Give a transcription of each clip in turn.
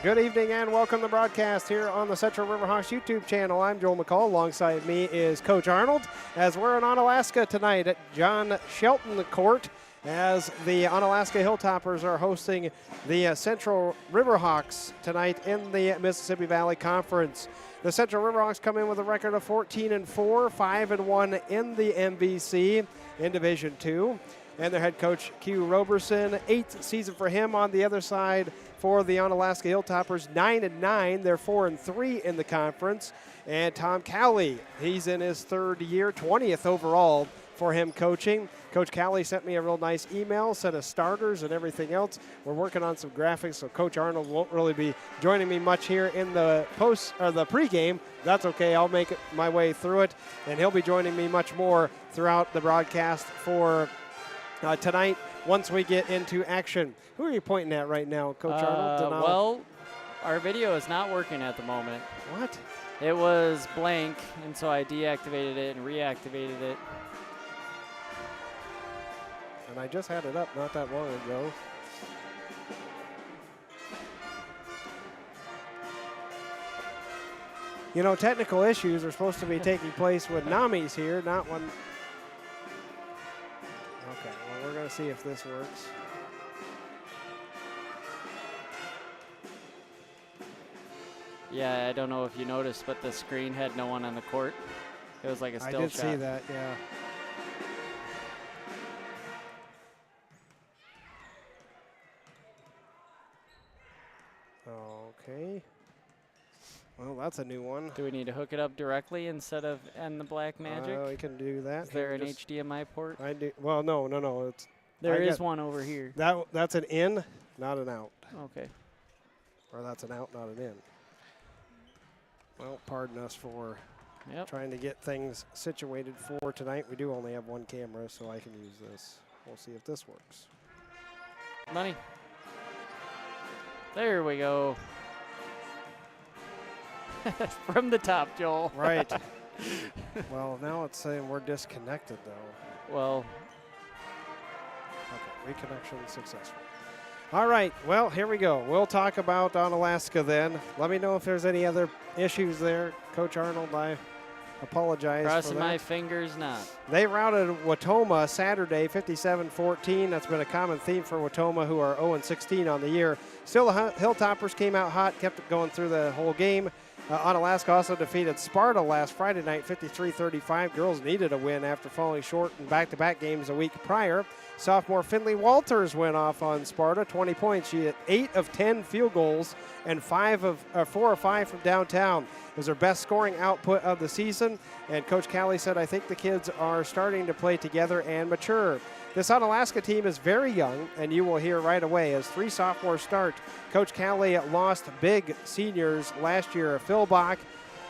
Good evening and welcome to the broadcast here on the Central Riverhawks YouTube channel. I'm Joel McCall. Alongside me is Coach Arnold as we're in Onalaska tonight at John Shelton Court as the Onalaska Hilltoppers are hosting the Central Riverhawks tonight in the Mississippi Valley Conference. The Central Riverhawks come in with a record of 14-4, 5-1 in the MVC in Division II. And their head coach, Q Roberson, 8th season for him. On the other side for the Onalaska Hilltoppers, 9-9. They're 4-3 in the conference. And Tom Cowley, he's in his third year, 20th overall for him coaching. Coach Cowley sent me a real nice email, set of starters and everything else. We're working on some graphics, so Coach Arnold won't really be joining me much here in the pregame. That's okay, I'll make my way through it, and he'll be joining me much more throughout the broadcast for tonight once we get into action. Who are you pointing at right now, Coach Arnold? Well, our video is not working at the moment. What? It was blank, and so I deactivated it and reactivated it. And I just had it up not that long ago. You know, technical issues are supposed to be taking place when Nami's here, not when... Okay, well, we're going to see if this works. Yeah, I don't know if you noticed, but the screen had no one on the court. It was like a still shot. I did see that, yeah. Okay. Well, that's a new one. Do we need to hook it up directly instead of end the black magic? We can do that. Is there an HDMI port? I do. Well, no. There is one over here. That's an in, not an out. Okay. Or that's an out, not an in. Well, pardon us for trying to get things situated for tonight. We do only have one camera, so I can use this. We'll see if this works. Money. There we go. From the top, Joel. Right. Well, now it's saying we're disconnected, though. Well. Okay, reconnection successful. All right, well, here we go. We'll talk about Onalaska then. Let me know if there's any other issues there. Coach Arnold, I apologize for that. Crossing my fingers not. They routed Watoma Saturday 57-14. That's been a common theme for Watoma, who are 0-16 on the year. Still, the Hilltoppers came out hot, kept it going through the whole game. Onalaska also defeated Sparta last Friday night 53-35. Girls needed a win after falling short in back-to-back games a week prior. Sophomore Finley Walters went off on Sparta, 20 points. She had 8 of 10 field goals and 4 or 5 from downtown. It was her best scoring output of the season, and Coach Cowley said, I think the kids are starting to play together and mature. This Onalaska team is very young, and you will hear right away as 3 sophomores start. Coach Cowley lost big seniors last year, Phil Bach,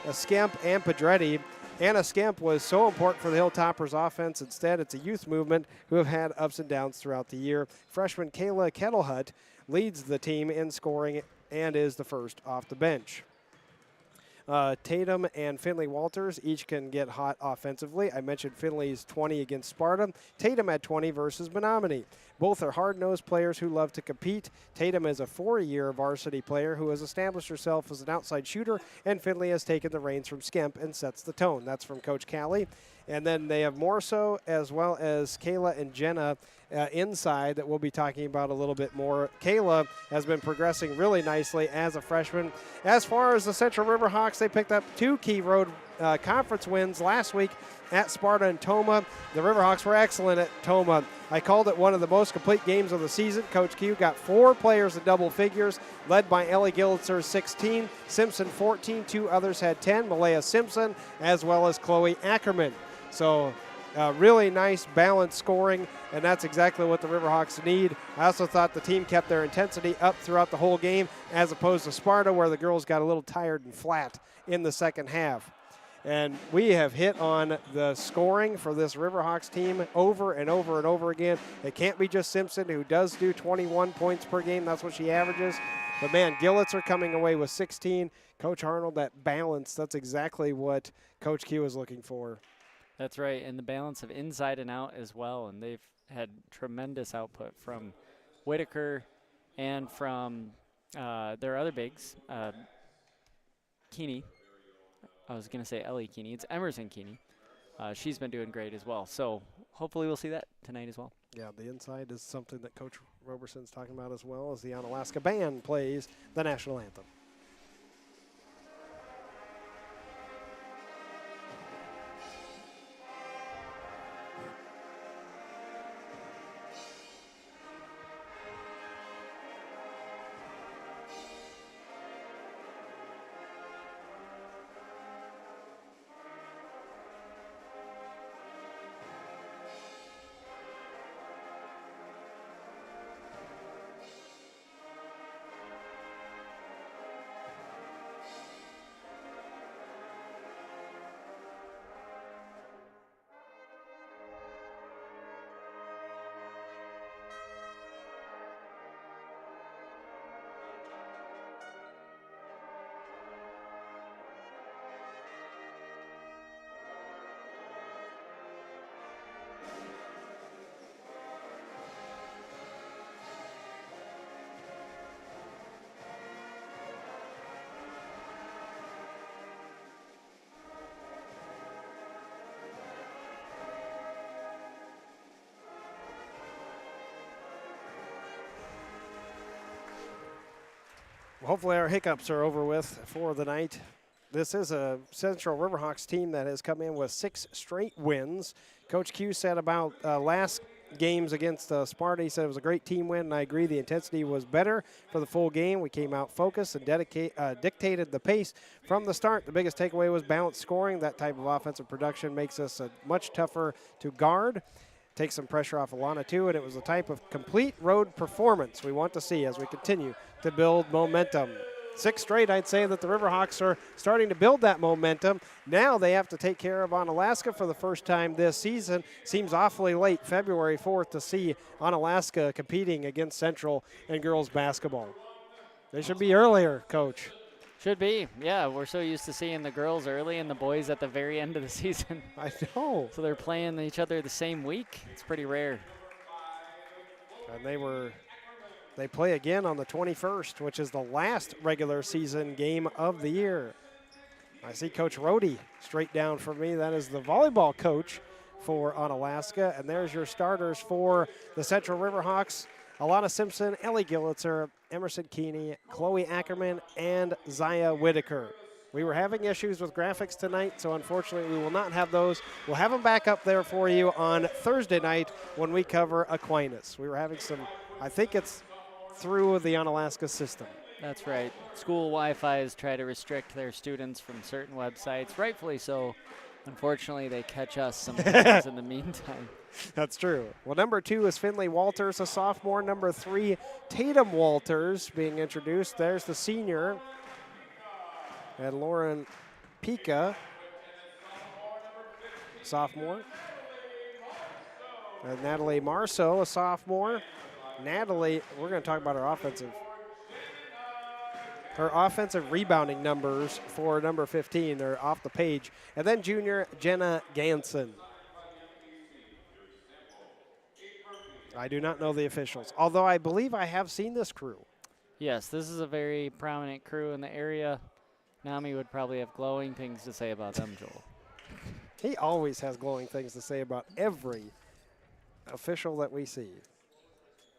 Skemp, and Pedretti. Anna Skemp was so important for the Hilltoppers offense. Instead, it's a youth movement who have had ups and downs throughout the year. Freshman Kayla Kettlehut leads the team in scoring and is the first off the bench. Tatum and Finley Walters each can get hot offensively. I mentioned Finley's 20 against Sparta. Tatum had 20 versus Menominee. Both are hard-nosed players who love to compete. Tatum is a 4-year varsity player who has established herself as an outside shooter, and Finley has taken the reins from Skemp and sets the tone. That's from Coach Cowley. And then they have Morso as well as Kayla and Jenna inside that we'll be talking about a little bit more. Kayla has been progressing really nicely as a freshman. As far as the Central Riverhawks, they picked up 2 key road conference wins last week at Sparta and Tomah. The Riverhawks were excellent at Tomah. I called it one of the most complete games of the season. Coach Q got 4 players in double figures, led by Ellie Gillitzer, 16, Simpson, 14. 2 others had 10, Malaya Simpson, as well as Chloe Ackerman. So really nice balanced scoring, and that's exactly what the Riverhawks need. I also thought the team kept their intensity up throughout the whole game, as opposed to Sparta, where the girls got a little tired and flat in the second half. And we have hit on the scoring for this Riverhawks team over and over and over again. It can't be just Simpson, who does do 21 points per game. That's what she averages. But, man, Gillitzer coming away with 16. Coach Arnold, that balance, that's exactly what Coach Q is looking for. That's right, and the balance of inside and out as well. And they've had tremendous output from Whitaker and from There are other bigs. Keeney. I was going to say Ellie Keeney. It's Emerson Keeney. She's been doing great as well. So hopefully we'll see that tonight as well. Yeah, the inside is something that Coach Roberson's talking about as well as the Onalaska band plays the national anthem. Hopefully our hiccups are over with for the night. This is a Central Riverhawks team that has come in with 6 straight wins. Coach Q said about last games against Sparta, he said it was a great team win, and I agree the intensity was better for the full game. We came out focused and dictated the pace from the start. The biggest takeaway was balanced scoring. That type of offensive production makes us much tougher to guard. Take some pressure off Alana too, and it was a type of complete road performance we want to see as we continue to build momentum. 6 straight, I'd say that the Riverhawks are starting to build that momentum. Now they have to take care of Onalaska for the first time this season. Seems awfully late, February 4th, to see Onalaska competing against Central in girls basketball. They should be earlier, Coach. Should be. Yeah, we're so used to seeing the girls early and the boys at the very end of the season. I know. So they're playing each other the same week. It's pretty rare. And they play again on the 21st, which is the last regular season game of the year. I see Coach Rohde straight down for me. That is the volleyball coach for Onalaska. And there's your starters for the Central Riverhawks. Alana Simpson, Ellie Gillitzer, Emerson Keeney, Chloe Ackerman, and Zaya Whitaker. We were having issues with graphics tonight, so unfortunately we will not have those. We'll have them back up there for you on Thursday night when we cover Aquinas. We were having some, I think it's through the Onalaska system. That's right. School Wi-Fi's try to restrict their students from certain websites, rightfully so. Unfortunately, they catch us sometimes in the meantime. That's true. Well, number 2 is Finley Walters, a sophomore. Number 3, Tatum Walters being introduced. There's the senior. And Lauren Pika, sophomore. And Natalie Marceau, a sophomore. Natalie, we're going to talk about her offensive rebounding numbers for number 15. They're off the page. And then junior Jenna Ganson. I do not know the officials, although I believe I have seen this crew. Yes, this is a very prominent crew in the area. Nami would probably have glowing things to say about them, Joel. He always has glowing things to say about every official that we see.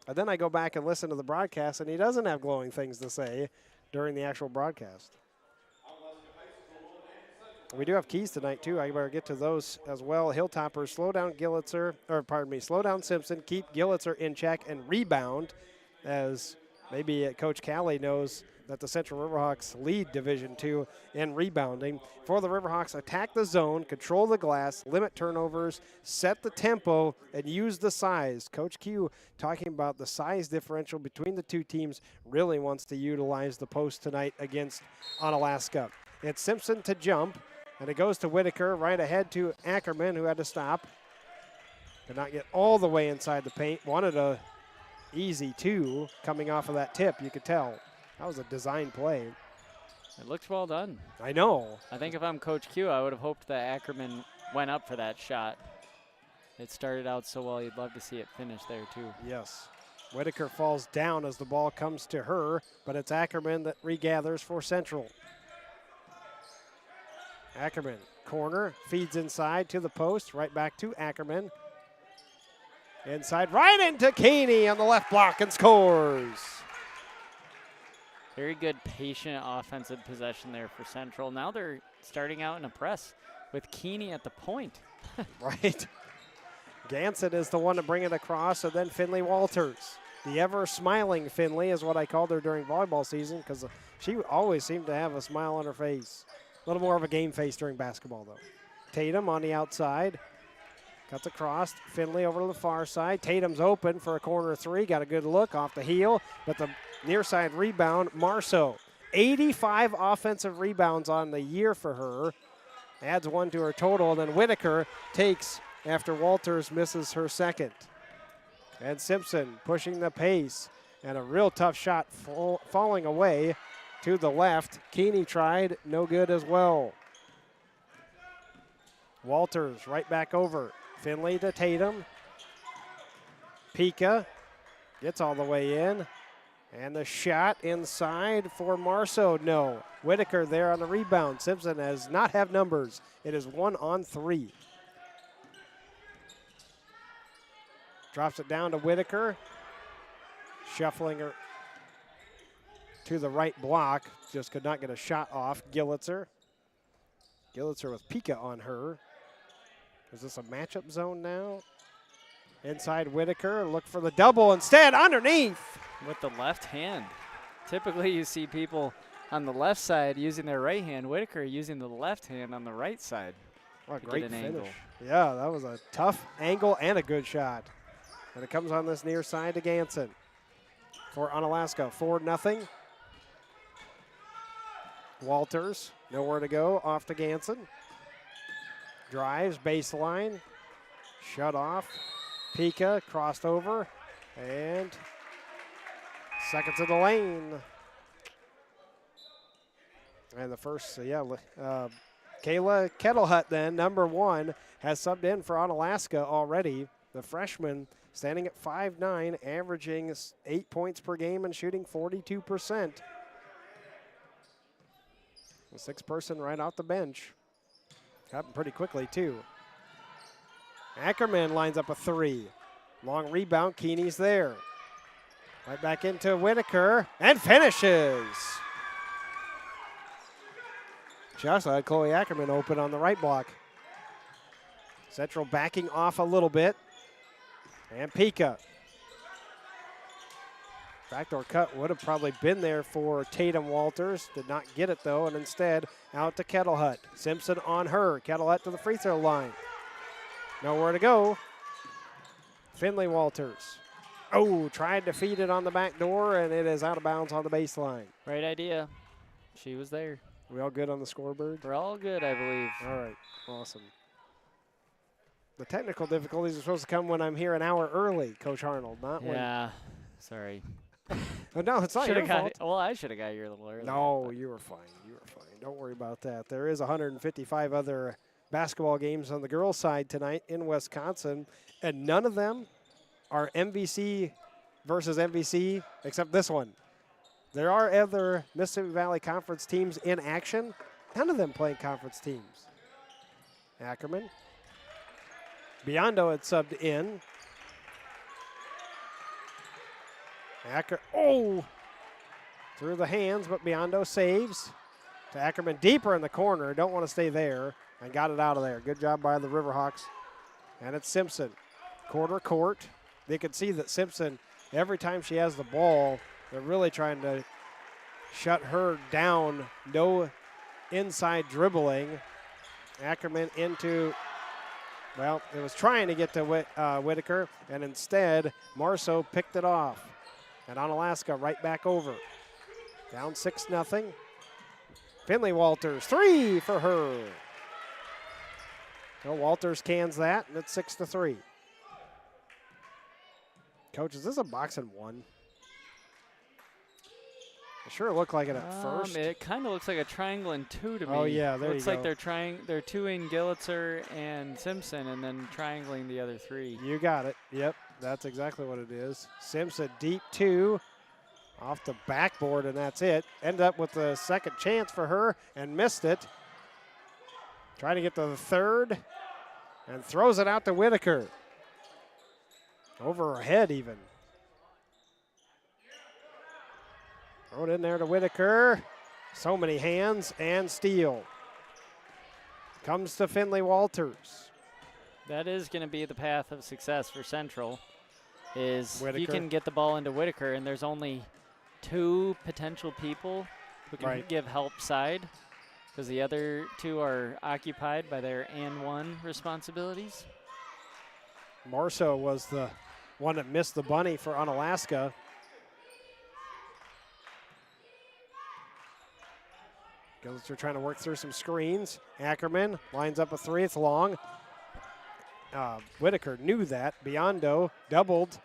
And then I go back and listen to the broadcast, and he doesn't have glowing things to say during the actual broadcast. We do have keys tonight, too. I better get to those as well. Hilltoppers, slow down slow down Simpson, keep Gillitzer in check, and rebound, as maybe Coach Callie knows that the Central Riverhawks lead Division II in rebounding. For the Riverhawks, attack the zone, control the glass, limit turnovers, set the tempo, and use the size. Coach Q talking about the size differential between the two teams, really wants to utilize the post tonight against Onalaska. It's Simpson to jump, and it goes to Whitaker, right ahead to Ackerman, who had to stop. Did not get all the way inside the paint. Wanted a easy 2 coming off of that tip, you could tell. That was a design play. It looks well done. I know. I think if I'm Coach Q, I would have hoped that Ackerman went up for that shot. It started out so well, you'd love to see it finish there, too. Yes. Whitaker falls down as the ball comes to her, but it's Ackerman that regathers for Central. Ackerman, corner, feeds inside to the post, right back to Ackerman. Inside, right into Keeney on the left block and scores. Very good, patient offensive possession there for Central. Now they're starting out in a press with Keeney at the point. Right. Ganson is the one to bring it across, and then Finley Walters. The ever-smiling Finley is what I called her during volleyball season because she always seemed to have a smile on her face. A little more of a game face during basketball, though. Tatum on the outside. Cuts across. Finley over to the far side. Tatum's open for a corner three. Got a good look off the heel, but the near side rebound, Marceau. 85 offensive rebounds on the year for her. Adds one to her total, and then Whitaker takes after Walters misses her second. And Simpson pushing the pace, and a real tough shot falling away to the left. Keeney tried, no good as well. Walters right back over. Finley to Tatum. Pika gets all the way in. And the shot inside for Marceau, no. Whitaker there on the rebound. Simpson does not have numbers. It is 1-on-3. Drops it down to Whitaker. Shuffling her to the right block. Just could not get a shot off. Gillitzer. Gillitzer with Pika on her. Is this a matchup zone now? Inside Whitaker. Look for the double instead. Underneath. With the left hand. Typically you see people on the left side using their right hand. Whitaker using the left hand on the right side. What a great an finish. angle. Yeah, that was a tough angle and a good shot. And it comes on this near side to Ganson. For Onalaska, 4-0. Walters, nowhere to go, off to Ganson. Drives, baseline, shut off. Pika crossed over, and second to the lane. And the first, Kayla Kettlehut then, number 1, has subbed in for Onalaska already. The freshman standing at 5'9", averaging 8 points per game and shooting 42%. The sixth person right off the bench. Happened pretty quickly, too. Ackerman lines up a 3. Long rebound, Keeney's there. Right back into Whitaker, and finishes. Just had Chloe Ackerman open on the right block. Central backing off a little bit. And Pika. Backdoor cut would have probably been there for Tatum Walters. Did not get it, though, and instead out to Kettlehut. Simpson on her. Kettlehut to the free throw line. Nowhere to go. Finley Walters. Oh, tried to feed it on the back door, and it is out of bounds on the baseline. Right idea. She was there. We all good on the scoreboard? We're all good, I believe. All right, awesome. The technical difficulties are supposed to come when I'm here an hour early, Coach Arnold, not when. Yeah, sorry. Oh, no, it's not your fault. Well, I should have got here a little earlier. No, you were fine. You were fine. Don't worry about that. There is 155 other basketball games on the girls' side tonight in Wisconsin, and none of them are MVC versus MVC except this one. There are other Mississippi Valley Conference teams in action. None of them playing conference teams. Ackerman. Biondo had subbed in. Through the hands, but Biondo saves. To Ackerman deeper in the corner. Don't want to stay there. And got it out of there. Good job by the Riverhawks. And it's Simpson. Quarter court. They can see that Simpson, every time she has the ball, they're really trying to shut her down. No inside dribbling. Ackerman into, well, it was trying to get to Whitaker, and instead Marceau picked it off. And Onalaska right back over. Down 6-0. Finley Walters, 3 for her. So Walters cans that, and it's 6-3. Coach, is this a box and one? It sure looked like it at first. It kind of looks like a triangle and 2 to me. Oh, yeah, there looks you like go. they're 2-ing Gillitzer and Simpson and then triangling the other 3. You got it, yep. That's exactly what it is. Simpson deep 2 off the backboard, and that's it. Ended up with a second chance for her and missed it. Trying to get to the third and throws it out to Whitaker. Over her head even. Throw it in there to Whitaker. So many hands and steal. Comes to Finley Walters. That is going to be the path of success for Central, is Whitaker. you can get the ball into Whitaker, and there's only 2 potential people who can give help side, because the other 2 are occupied by their and 1 responsibilities. Marceau was the one that missed the bunny for Onalaska. They're trying to work through some screens. Ackerman lines up a 3. It's long. Whitaker knew that. Biondo doubled.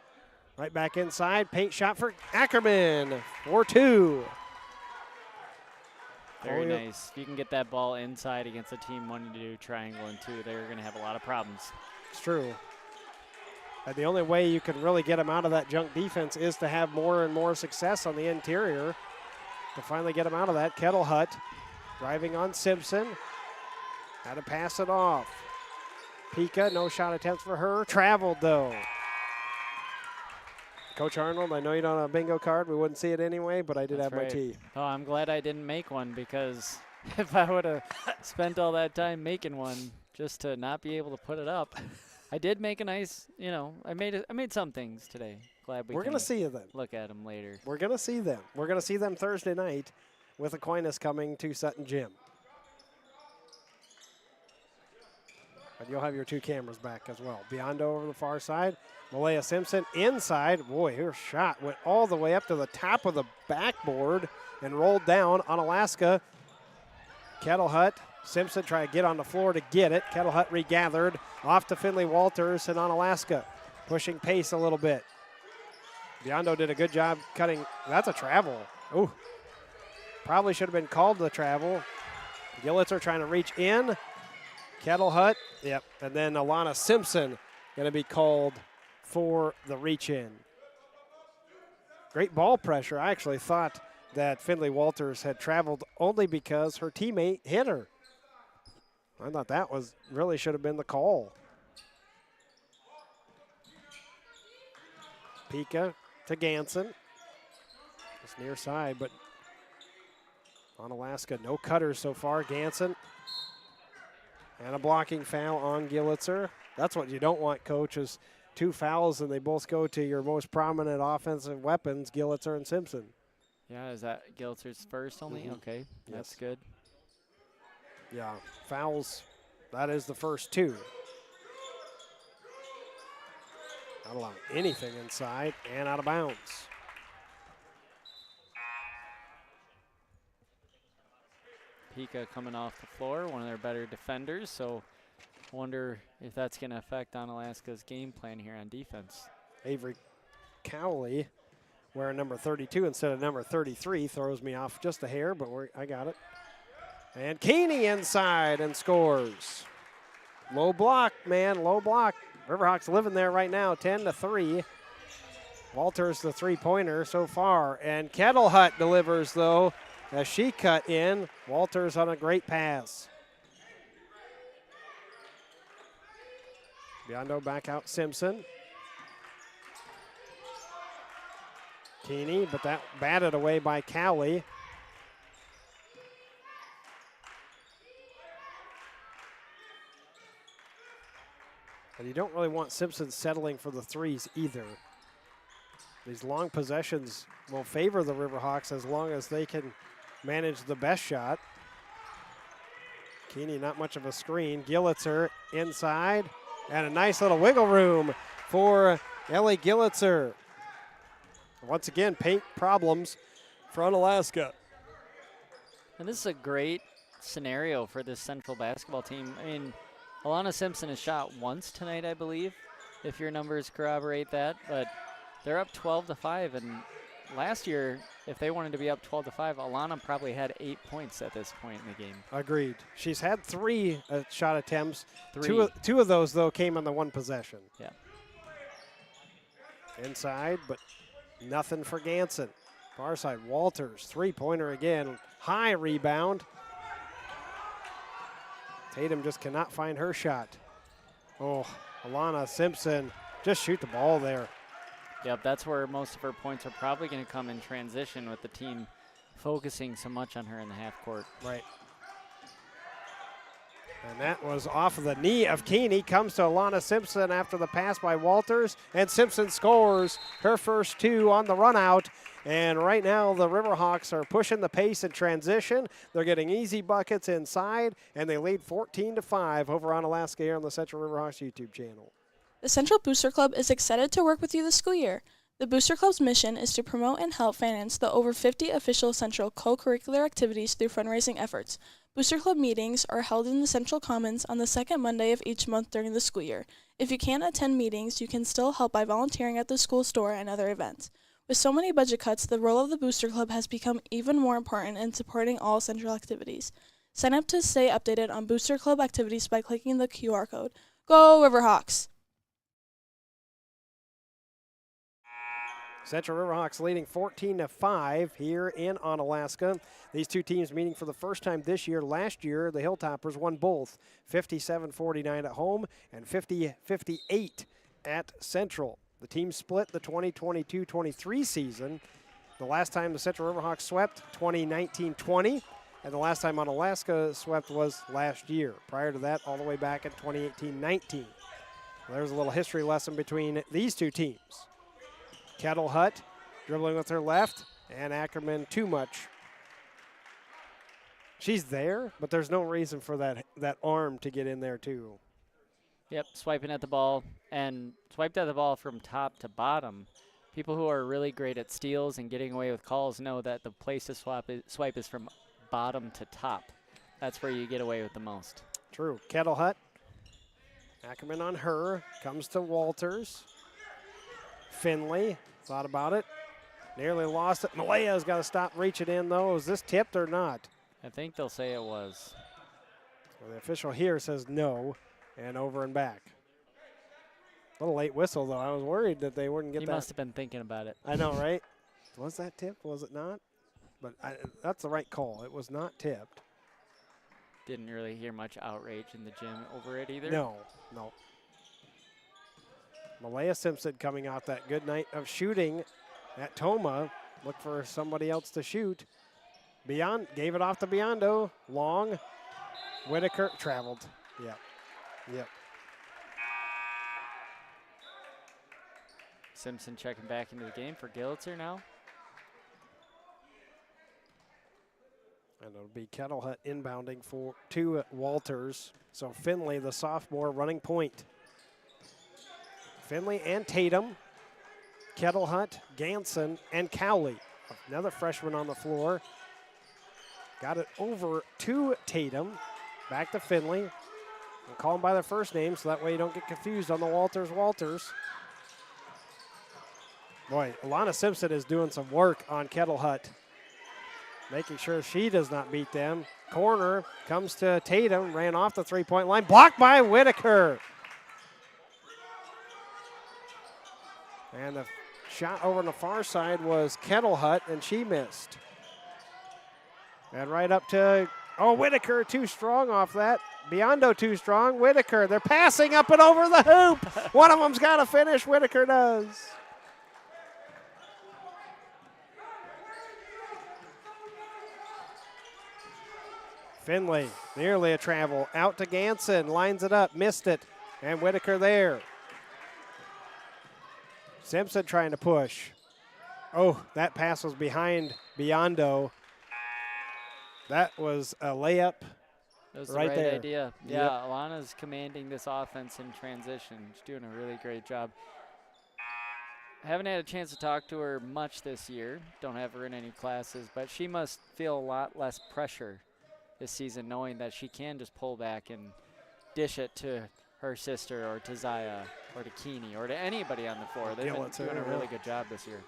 Right back inside. Paint shot for Ackerman. 4-2. Very nice. If you can get that ball inside against a team wanting to do triangle and 2, they're going to have a lot of problems. It's true. And the only way you can really get them out of that junk defense is to have more and more success on the interior to finally get them out of that. Kettle Hut driving on Simpson. Had to pass it off. Pika, no shot attempts for her. Traveled, though. Coach Arnold, I know you don't have a bingo card. We wouldn't see it anyway, but I did have my tea. Oh, I'm glad I didn't make one, because if I would have spent all that time making one just to not be able to put it up, I did make a nice, I made some things today. Glad we're going to see you then. Look at them later. We're going to see them. We're going to see them Thursday night with Aquinas coming to Sutton Gym. And you'll have your 2 cameras back as well. Biondo over the far side. Malaya Simpson inside. Boy, her shot went all the way up to the top of the backboard and rolled down on Alaska. Kettle Hut. Simpson trying to get on the floor to get it. Kettle Hut regathered. Off to Finley Walters and Onalaska. Pushing pace a little bit. Biondo did a good job cutting. That's a travel. Ooh. Probably should have been called the travel. Gillitzer trying to reach in. Kettle Hut. Yep. And then Alana Simpson going to be called for the reach in. Great ball pressure. I actually thought that Finley Walters had traveled only because her teammate hit her. I thought that was really should have been the call. Pika to Ganson. It's near side, but Onalaska, no cutters so far. Ganson. And a blocking foul on Gillitzer. That's what you don't want, Coach, is 2 fouls, and they both go to your most prominent offensive weapons, Gillitzer and Simpson. Yeah, is that Gillitzer's first only? Okay, that's good. Yeah, fouls, that is the first 2. Not allowing anything inside and out of bounds. Pika coming off the floor, one of their better defenders, so I wonder if that's going to affect Onalaska's game plan here on defense. Avery Cowley wearing number 32 instead of number 33 throws me off just a hair, but I got it. And Keeney inside and scores. Low block, man, low block. Riverhawks living there right now, 10-3. Walters the 3-pointer so far, and Kettle Hut delivers, though, as she cut in. Walters on a great pass. Biondo back out Simpson. Keeney, but that batted away by Cowley. And you don't really want Simpson settling for the 3s either. These long possessions will favor the Riverhawks as long as they can manage the best shot. Keeney, not much of a screen. Gillitzer inside, and a nice little wiggle room for Ellie Gillitzer. Once again, paint problems for Onalaska. And this is a great scenario for this Central basketball team. I mean, Alana Simpson has shot once tonight, I believe, if your numbers corroborate that, but they're up 12-5, and last year, if they wanted to be up 12-5, Alana probably had 8 points at this point in the game. Agreed. She's had 3 shot attempts. 2 of those, though, came on the 1 possession. Yeah. Inside, but nothing for Ganson. Far side, Walters, three-pointer again. High rebound. Tatum just cannot find her shot. Oh, Alana Simpson, just shoot the ball there. Yep, that's where most of her points are probably going to come in transition with the team focusing so much on her in the half court. Right. And that was off of the knee of Keeney. Comes to Alana Simpson after the pass by Walters. And Simpson scores her first two on the run out. And right now the Riverhawks are pushing the pace in transition. They're getting easy buckets inside. And they lead 14-5 over Onalaska here on the Central Riverhawks YouTube channel. The Central Booster Club is excited to work with you this school year. The Booster Club's mission is to promote and help finance the over 50 official Central co-curricular activities through fundraising efforts. Booster Club meetings are held in the Central Commons on the second Monday of each month during the school year. If you can't attend meetings, you can still help by volunteering at the school store and other events. With so many budget cuts, the role of the Booster Club has become even more important in supporting all Central activities. Sign up to stay updated on Booster Club activities by clicking the QR code. Go Riverhawks! Central Riverhawks leading 14-5 here in Onalaska. These two teams meeting for the first time this year. Last year, the Hilltoppers won both, 57-49 at home and 50-58 at Central. The team split the 2022-23 season. The last time the Central Riverhawks swept, 2019-20, and the last time Onalaska swept was last year. Prior to that, all the way back in 2018-19. There's a little history lesson between these two teams. Kettle Hutt dribbling with her left, and Ackerman too much. She's there, but there's no reason for that arm to get in there too. Yep, swiping at the ball, and swiped at the ball from top to bottom. People who are really great at steals and getting away with calls know that the place to swipe is from bottom to top. That's where you get away with the most. True. Kettle Hutt. Ackerman on her. Comes to Walters. Finley thought about it. Nearly lost it. Malaya's got to stop reaching in, though. Is this tipped or not? I think they'll say it was. So the official here says no, and over and back. A little late whistle, though. I was worried that they wouldn't get that. He must have been thinking about it. I know, right? Was that tipped? Was it not? But that's the right call. It was not tipped. Didn't really hear much outrage in the gym over it either. No. Malaya Simpson coming off that good night of shooting at Toma. Look for somebody else to shoot. Beyond gave it off to Biondo. Long. Whitaker traveled. Yep. Simpson checking back into the game for Gillitzer now. And it'll be Kettle Hutt inbounding to Walters. So Finley, the sophomore, running point. Finley and Tatum, Kettle Hutt, Ganson, and Cowley. Another freshman on the floor. Got it over to Tatum. Back to Finley. And call them by their first name so that way you don't get confused on the Walters. Boy, Alana Simpson is doing some work on Kettle Hutt, making sure she does not beat them. Corner comes to Tatum, ran off the three-point line, blocked by Whitaker. And the shot over on the far side was Kettle Hutt, and she missed. And right up to, Whitaker too strong off that. Biondo too strong. Whitaker, they're passing up and over the hoop. One of them's got to finish. Whitaker does. Finley, nearly a travel. Out to Ganson, lines it up, missed it. And Whitaker there. Simpson trying to push. Oh, that pass was behind Biondo. That was a layup. That was right the right there. idea. Yeah, Alana's commanding this offense in transition. She's doing a really great job. Haven't had a chance to talk to her much this year. Don't have her in any classes, but she must feel a lot less pressure this season knowing that she can just pull back and dish it to her sister or to Zaya or to Keeney or to anybody on the floor. They've been doing a really good job this year.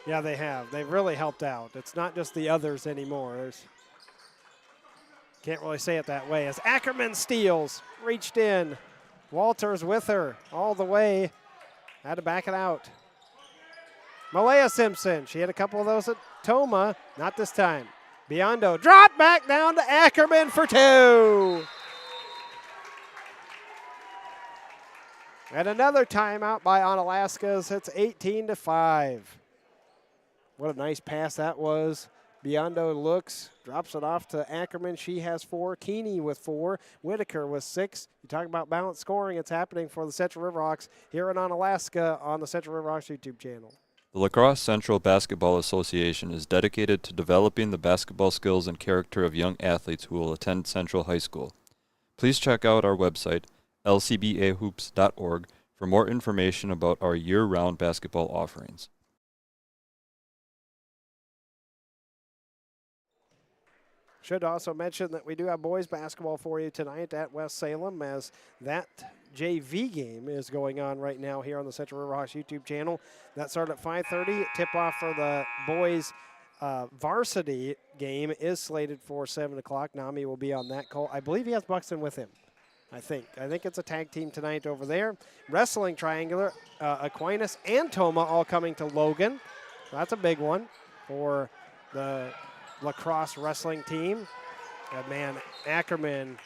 Yeah, they have. They've really helped out. It's not just the others anymore. Can't really say it that way. As Ackerman steals, reached in. Walters with her all the way. Had to back it out. Malaya Simpson, she had a couple of those at Toma, not this time. Biondo drop back down to Ackerman for 2. And another timeout by Onalaska. It's 18-5. What a nice pass that was. Biondo looks, drops it off to Ackerman. She has 4. Keeney with 4. Whitaker with 6. You talk about balanced scoring. It's happening for the Central Riverhawks here in Onalaska on the Central Riverhawks YouTube channel. The La Crosse Central Basketball Association is dedicated to developing the basketball skills and character of young athletes who will attend Central High School. Please check out our website, lcbahoops.org, for more information about our year-round basketball offerings. Should also mention that we do have boys basketball for you tonight at West Salem, as that JV game is going on right now here on the Central Riverhawks YouTube channel. That started at 5:30. Tip-off for the boys varsity game is slated for 7 o'clock. Nami will be on that call. I believe he has Buxton with him. I think it's a tag team tonight over there. Wrestling triangular, Aquinas and Toma all coming to Logan. So that's a big one for the lacrosse wrestling team. And man, Ackerman,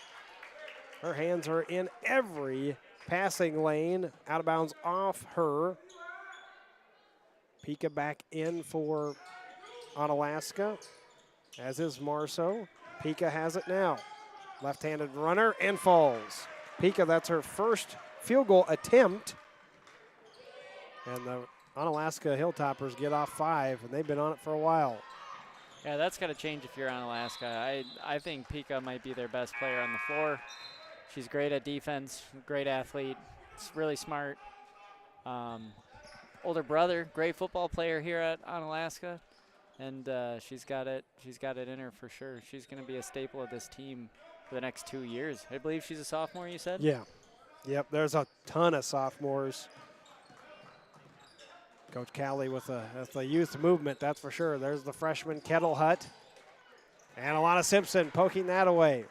her hands are in every passing lane. Out of bounds off her. Pika back in for Onalaska, as is Marceau. Pika has it now. Left-handed runner and falls. Pika, that's her first field goal attempt. And the Onalaska Hilltoppers get off 5, and they've been on it for a while. Yeah, that's got to change if you're Onalaska. I think Pika might be their best player on the floor. She's great at defense, great athlete, really smart. Older brother, great football player here at Onalaska, and she's got it in her for sure. She's going to be a staple of this team for the next 2 years. I believe she's a sophomore, you said? Yeah. Yep, there's a ton of sophomores. Coach Cowley with the youth movement, that's for sure. There's the freshman Kettle Hut. And Alana Simpson poking that away.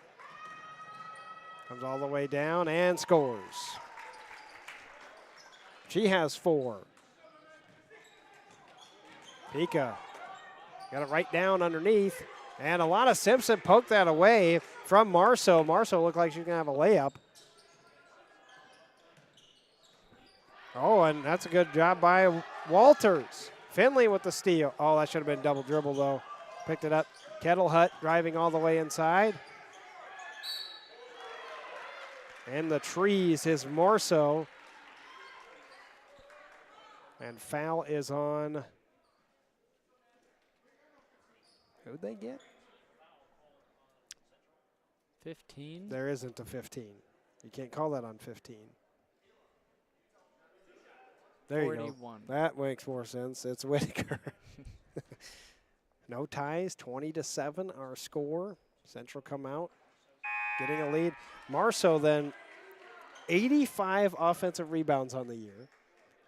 Comes all the way down and scores. She has 4. Pika got it right down underneath. And Alana Simpson poked that away from Marceau. Marceau looked like she's going to have a layup. Oh, and that's a good job by Walters. Finley with the steal. Oh, that should have been double dribble, though. Picked it up. Kettle Hut driving all the way inside. And the trees is Marceau. And foul is on. Who'd they get? 15? There isn't a 15. You can't call that on 15. There 41. you go. That makes more sense. It's Whitaker. No ties. 20-7 our score. Central come out, getting a lead. Marceau then 85 offensive rebounds on the year,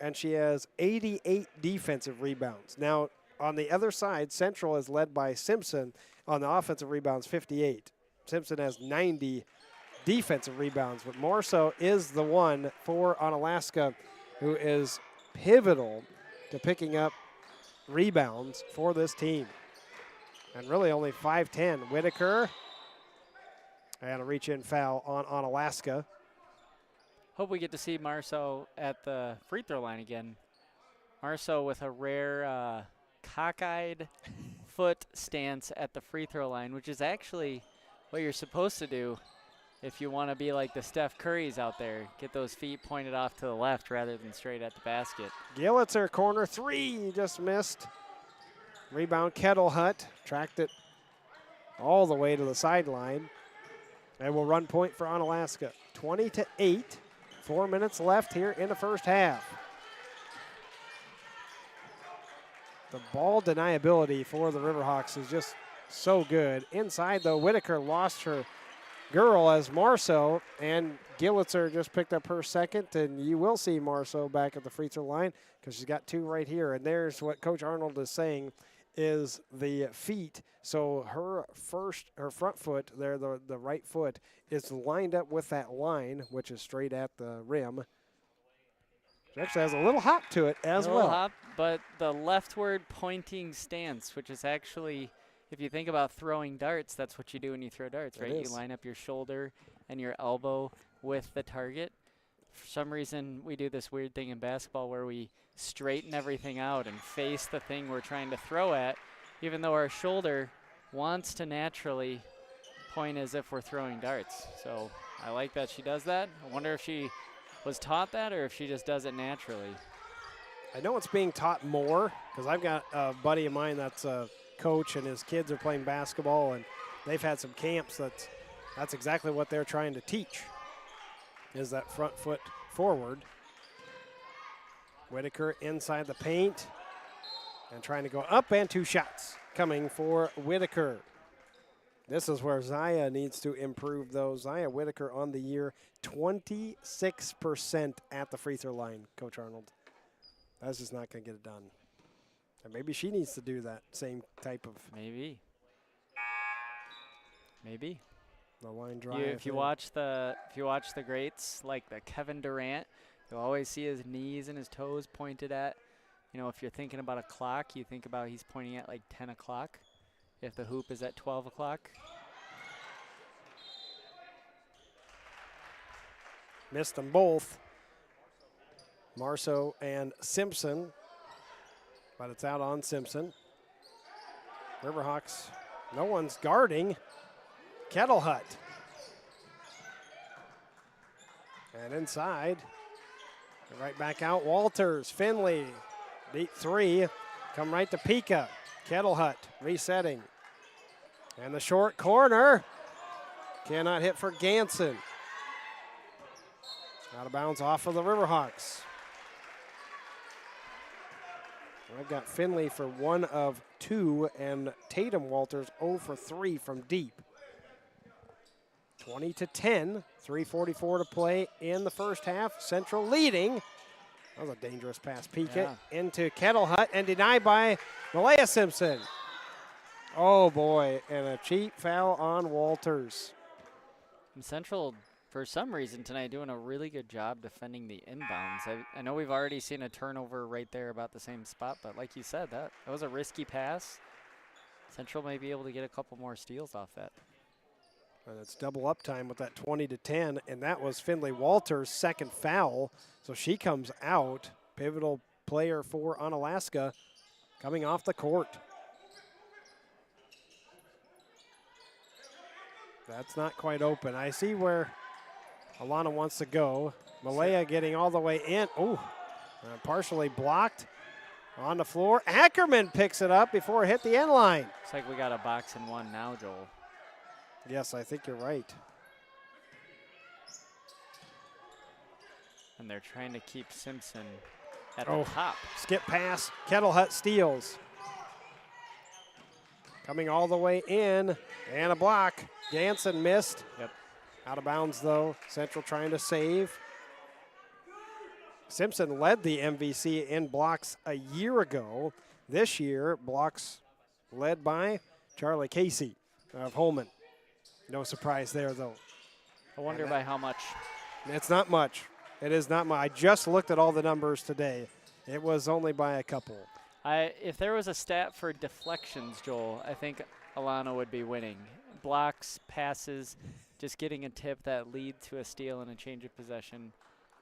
and she has 88 defensive rebounds. Now, on the other side, Central is led by Simpson on the offensive rebounds, 58. Simpson has 90 defensive rebounds, but Marceau is the one for Onalaska who is pivotal to picking up rebounds for this team. And really only 5'10". Whitaker, and a reach-in foul on Onalaska. Hope we get to see Marceau at the free throw line again. Marceau with a rare cockeyed foot stance at the free throw line, which is actually what you're supposed to do if you want to be like the Steph Currys out there. Get those feet pointed off to the left rather than straight at the basket. Gillitzer corner 3, just missed. Rebound Kettle Hut, tracked it all the way to the sideline. And will run point for Onalaska. 20-8, 4 minutes left here in the first half. The ball deniability for the Riverhawks is just so good. Inside, though, Whitaker lost her girl as Marceau, and Gillitzer just picked up her second, and you will see Marceau back at the free throw line because she's got 2 right here. And there's what Coach Arnold is saying is the feet. So her front foot there, the right foot, is lined up with that line, which is straight at the rim. She actually has a little hop to it as A little well. hop, but the leftward pointing stance, which is actually, if you think about throwing darts, that's what you do when you throw darts, right? You line up your shoulder and your elbow with the target. For some reason, we do this weird thing in basketball where we straighten everything out and face the thing we're trying to throw at, even though our shoulder wants to naturally point as if we're throwing darts. So I like that she does that. I wonder if she was taught that or if she just does it naturally. I know it's being taught more because I've got a buddy of mine that's a coach and his kids are playing basketball, and they've had some camps that's exactly what they're trying to teach, is that front foot forward. Whitaker inside the paint and trying to go up, and 2 shots coming for Whitaker. This is where Zaya needs to improve, though. Zaya Whitaker on the year, 26% at the free throw line, Coach Arnold. That's just not going to get it done. And maybe she needs to do that same type of. Maybe. The line drive. If you watch the greats like the Kevin Durant, you'll always see his knees and his toes pointed at. You know, if you're thinking about a clock, you think about he's pointing at like 10 o'clock. If the hoop is at 12 o'clock. Missed them both. Marceau and Simpson, but it's out on Simpson. Riverhawks, no one's guarding. Kettle Hut. And inside, and right back out, Walters, Finley, beat 3, come right to Pika. Kettle Hut resetting. And the short corner, cannot hit for Ganson. Out of bounds off of the Riverhawks. I've got Finley for 1 of 2, and Tatum Walters 0 for 3 from deep. 20-10, 3:44 to play in the first half. Central leading. That was a dangerous pass. Pika into Kettle Hut and denied by Malaya Simpson. Oh boy, and a cheap foul on Walters. And Central, for some reason tonight, doing a really good job defending the inbounds. I know we've already seen a turnover right there about the same spot, but like you said, that was a risky pass. Central may be able to get a couple more steals off that. And it's double up time with that 20-10, and that was Finley Walters' second foul. So she comes out, pivotal player for Onalaska, coming off the court. That's not quite open. I see where Alana wants to go. Malaya getting all the way in. Oh, partially blocked on the floor. Ackerman picks it up before it hit the end line. Looks like we got a box and one now, Joel. Yes, I think you're right. And they're trying to keep Simpson at the top. Skip pass. Kettle Hut steals. Coming all the way in, and a block. Ganson missed. Yep. Out of bounds, though. Central trying to save. Simpson led the MVC in blocks a year ago. This year, blocks led by Charlie Casey of Holman. No surprise there, though. I wonder by how much. It's not much. It is not much. I just looked at all the numbers today. It was only by a couple. If there was a stat for deflections, Joel, I think Alana would be winning. Blocks, passes, just getting a tip that lead to a steal and a change of possession.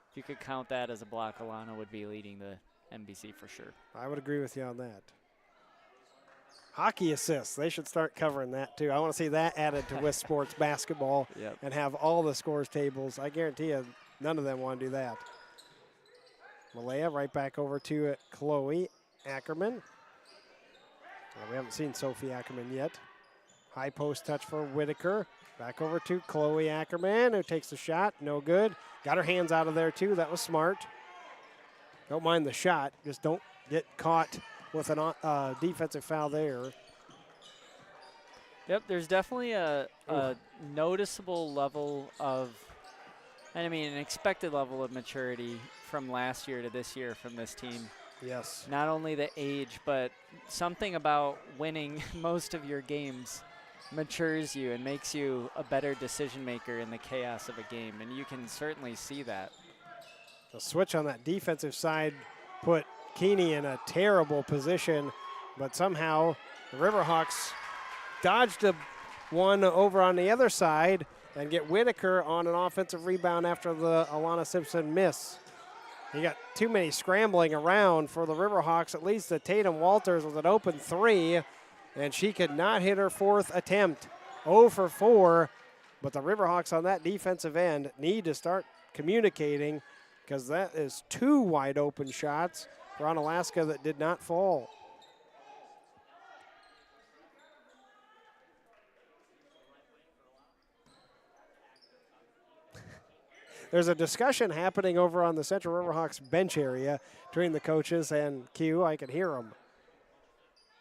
If you could count that as a block, Alana would be leading the NBC for sure. I would agree with you on that. Hockey assists, they should start covering that too. I want to see that added to WIS Sports basketball and have all the scores tables. I guarantee you none of them want to do that. Malaya right back over to Chloe Ackerman. Well, we haven't seen Sophie Ackerman yet. High post touch for Whitaker. Back over to Chloe Ackerman, who takes the shot. No good. Got her hands out of there too. That was smart. Don't mind the shot. Just don't get caught with a defensive foul there. Yep, there's definitely a noticeable level of, I mean, an expected level of maturity from last year to this year from this team. Yes. Not only the age, but something about winning most of your games matures you and makes you a better decision maker in the chaos of a game, and you can certainly see that. The switch on that defensive side put Keeney in a terrible position, but somehow the Riverhawks dodged one over on the other side and get Whitaker on an offensive rebound after the Alana Simpson miss. You got too many scrambling around for the Riverhawks. At least the Tatum Walters with an open three, and she could not hit her fourth attempt. 0 for 4, but the Riverhawks on that defensive end need to start communicating, because that is 2 wide open shots for Onalaska that did not fall. There's a discussion happening over on the Central Riverhawks bench area between the coaches and Q. I can hear them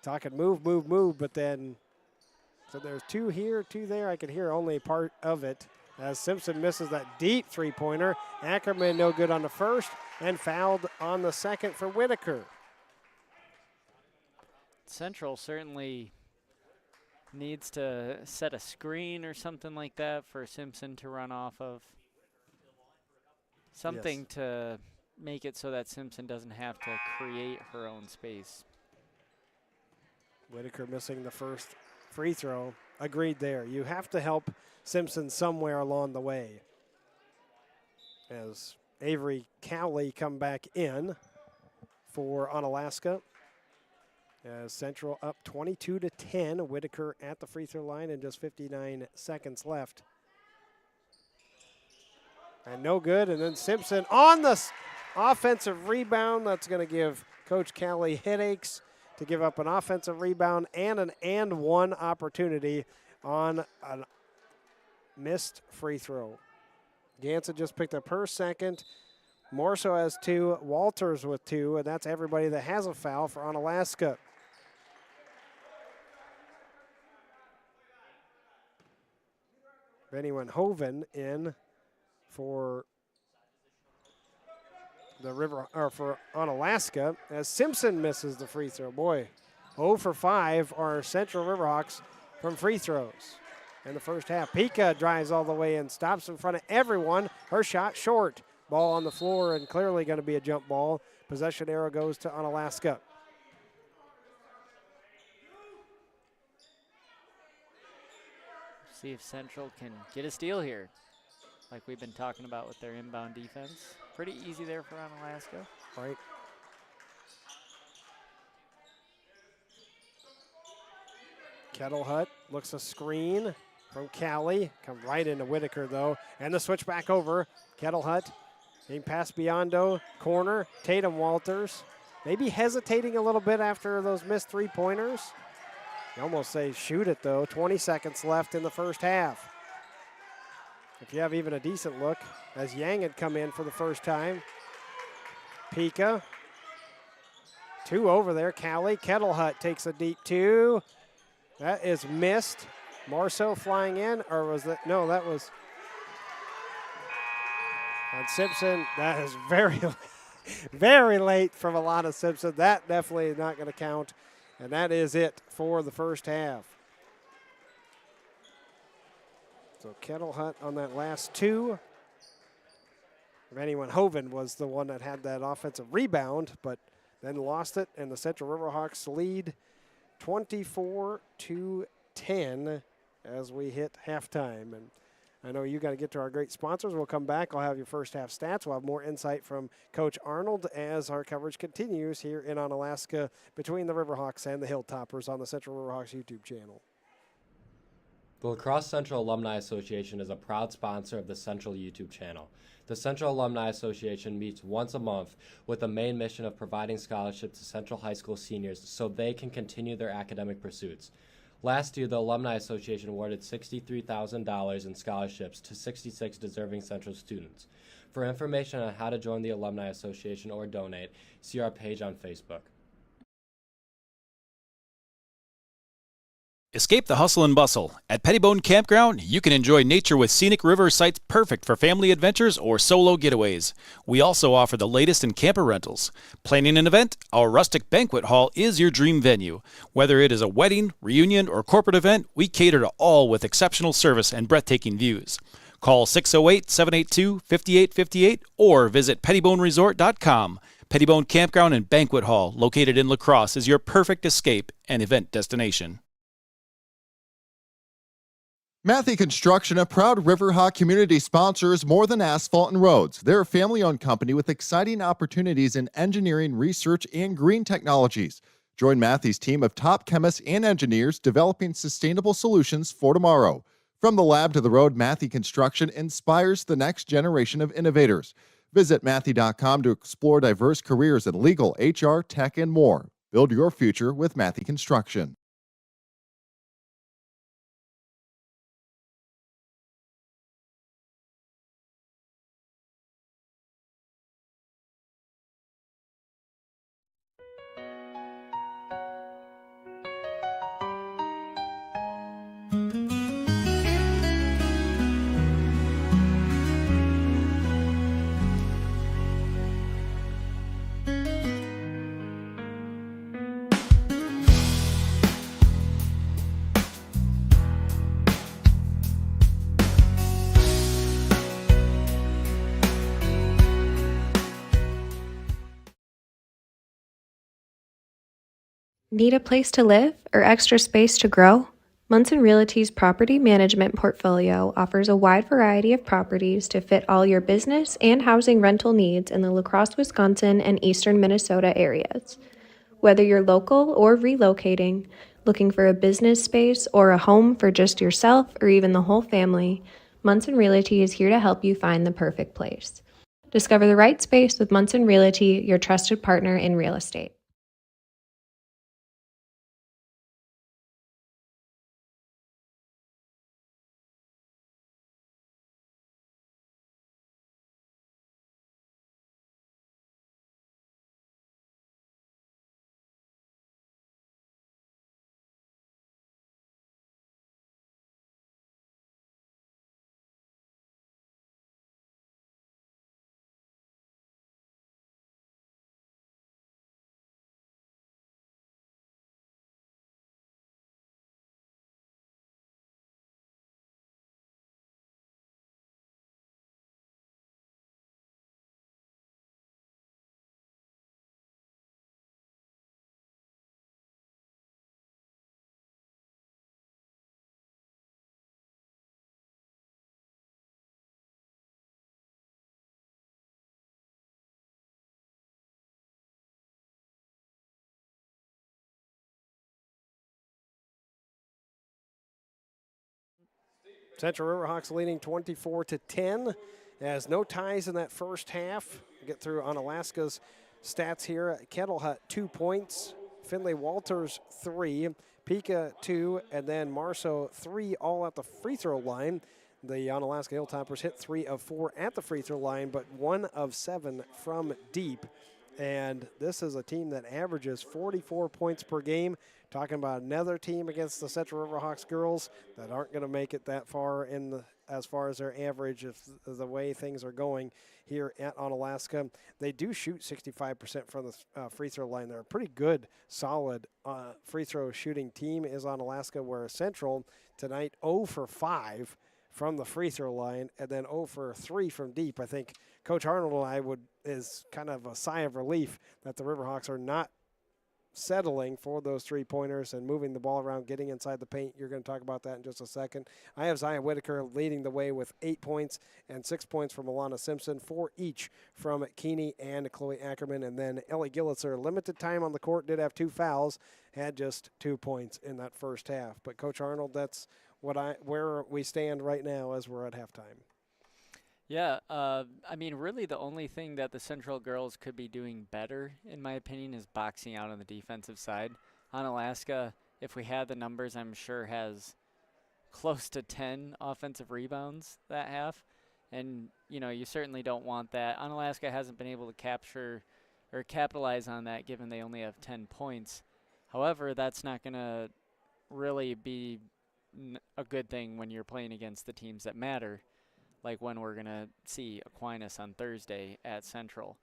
talking move, move, move, but then, so there's 2 here, 2 there. I can hear only part of it as Simpson misses that deep three-pointer. Ackerman no good on the first and fouled on the second for Whitaker. Central certainly needs to set a screen or something like that for Simpson to run off of. Something to make it so that Simpson doesn't have to create her own space. Whitaker missing the first free throw. Agreed there. You have to help Simpson somewhere along the way. As Avery Cowley come back in for Onalaska. As Central up 22-10. Whitaker at the free throw line and just 59 seconds left. And no good, and then Simpson on the offensive rebound. That's going to give Coach Cowley headaches to give up an offensive rebound and an and one opportunity on a missed free throw. Ganson just picked up her second. Morso has 2, Walters with 2, and that's everybody that has a foul for Onalaska. Benny Hoven in for the for Onalaska as Simpson misses the free throw. Boy, 0 for 5 are Central Riverhawks from free throws in the first half. Pika drives all the way in, stops in front of everyone. Her shot short. Ball on the floor and clearly going to be a jump ball. Possession arrow goes to Onalaska. See if Central can get a steal here, like we've been talking about with their inbound defense. Pretty easy there for Onalaska. Right. Kettle Hut looks a screen from Cowley. Come right into Whitaker, though. And the switch back over. Kettle Hut being passed Biondo. Corner. Tatum Walters. Maybe hesitating a little bit after those missed three-pointers. You almost say shoot it, though. 20 seconds left in the first half. If you have even a decent look, as Yang had come in for the first time. Pika. 2 over there. Cowley. Kettle Hut takes a deep 2. That is missed. Marceau flying in, or was that? No, that was. And Simpson, that is very, very late from Alana Simpson. That definitely is not going to count. And that is it for the first half. So Kettle Hut on that last 2. If anyone, Hoven was the one that had that offensive rebound, but then lost it, and the Central Riverhawks lead 24-10 as we hit halftime. And I know you got to get to our great sponsors. We'll come back. I'll have your first half stats. We'll have more insight from Coach Arnold as our coverage continues here in Onalaska between the Riverhawks and the Hilltoppers on the Central Riverhawks YouTube channel. The La Crosse Central Alumni Association is a proud sponsor of the Central YouTube channel. The Central Alumni Association meets once a month with the main mission of providing scholarships to Central High School seniors so they can continue their academic pursuits. Last year, the Alumni Association awarded $63,000 in scholarships to 66 deserving Central students. For information on how to join the Alumni Association or donate, see our page on Facebook. Escape the hustle and bustle. At Pettibone Campground, you can enjoy nature with scenic river sites perfect for family adventures or solo getaways. We also offer the latest in camper rentals. Planning an event? Our rustic banquet hall is your dream venue. Whether it is a wedding, reunion, or corporate event, we cater to all with exceptional service and breathtaking views. Call 608-782-5858 or visit pettiboneresort.com. Pettibone Campground and Banquet Hall, located in La Crosse, is your perfect escape and event destination. Matthey Construction, a proud Riverhawk community, sponsors More Than Asphalt and Roads. They're a family-owned company with exciting opportunities in engineering, research, and green technologies. Join Matthey's team of top chemists and engineers developing sustainable solutions for tomorrow. From the lab to the road, Matthey Construction inspires the next generation of innovators. Visit Matthey.com to explore diverse careers in legal, HR, tech, and more. Build your future with Matthey Construction. Need a place to live or extra space to grow? Munson Realty's property management portfolio offers a wide variety of properties to fit all your business and housing rental needs in the La Crosse, Wisconsin and eastern Minnesota areas. Whether you're local or relocating, looking for a business space or a home for just yourself or even the whole family, Munson Realty is here to help you find the perfect place. Discover the right space with Munson Realty, your trusted partner in real estate. Central Riverhawks leading 24-10 as no ties in that first half. Get through Onalaska's stats here. Kettle Hut 2 points, Finley Walters 3, Pika 2, and then Marceau 3 all at the free throw line. The Onalaska Hilltoppers hit 3 of 4 at the free throw line, but 1 of 7 from deep. And this is a team that averages 44 points per game. Talking about another team against the Central Riverhawks girls that aren't going to make it that far as far as their average if the way things are going here at Onalaska. They do shoot 65% from the free throw line. They're a pretty good, solid free throw shooting team is Onalaska, where Central tonight 0 for 5 from the free throw line and then 0 for 3 from deep. I think Coach Arnold and I is kind of a sigh of relief that the Riverhawks are not settling for those three-pointers and moving the ball around, getting inside the paint. You're going to talk about that in just a second. I have Zaya Whitaker leading the way with 8 points and 6 points from Alana Simpson, 4 each from Keeney and Chloe Ackerman. And then Ellie Gillitzer, limited time on the court, did have 2 fouls, had just 2 points in that first half. But Coach Arnold, that's where we stand right now as we're at halftime. Yeah, I mean, really the only thing that the Central girls could be doing better, in my opinion, is boxing out on the defensive side. Onalaska, if we had the numbers, I'm sure has close to 10 offensive rebounds that half. And, you certainly don't want that. Onalaska hasn't been able to capture or capitalize on that given they only have 10 points. However, that's not going to really be a good thing when you're playing against the teams that matter, like when we're going to see Aquinas on Thursday at Central.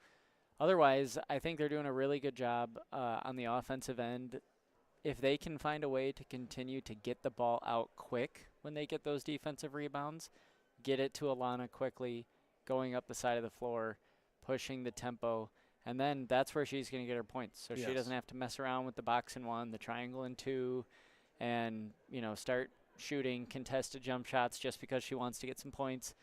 Otherwise, I think they're doing a really good job on the offensive end. If they can find a way to continue to get the ball out quick when they get those defensive rebounds, get it to Alana quickly, going up the side of the floor, pushing the tempo, and then that's where she's going to get her points. So she doesn't have to mess around with the box in 1, the triangle in 2, and, start shooting contested jump shots just because she wants to get some points.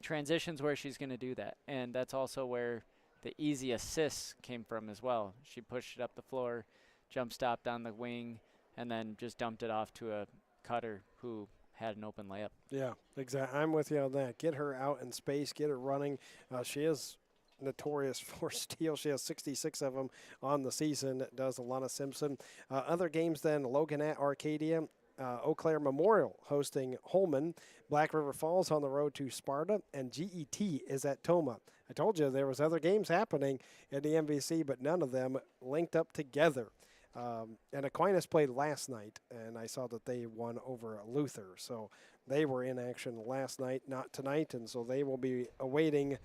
Transitions where she's going to do that. And that's also where the easy assists came from as well. She pushed it up the floor, jump stopped on the wing, and then just dumped it off to a cutter who had an open layup. Yeah, exactly. I'm with you on that. Get her out in space, get her running. She is notorious for steals. She has 66 of them on the season, does Alana Simpson. Other games then, Logan at Arcadia. Eau Claire Memorial hosting Holman. Black River Falls on the road to Sparta, and GET is at Toma. I told you there was other games happening in the MVC, but none of them linked up together. And Aquinas played last night, and I saw that they won over Luther. So they were in action last night, not tonight, and so they will be awaiting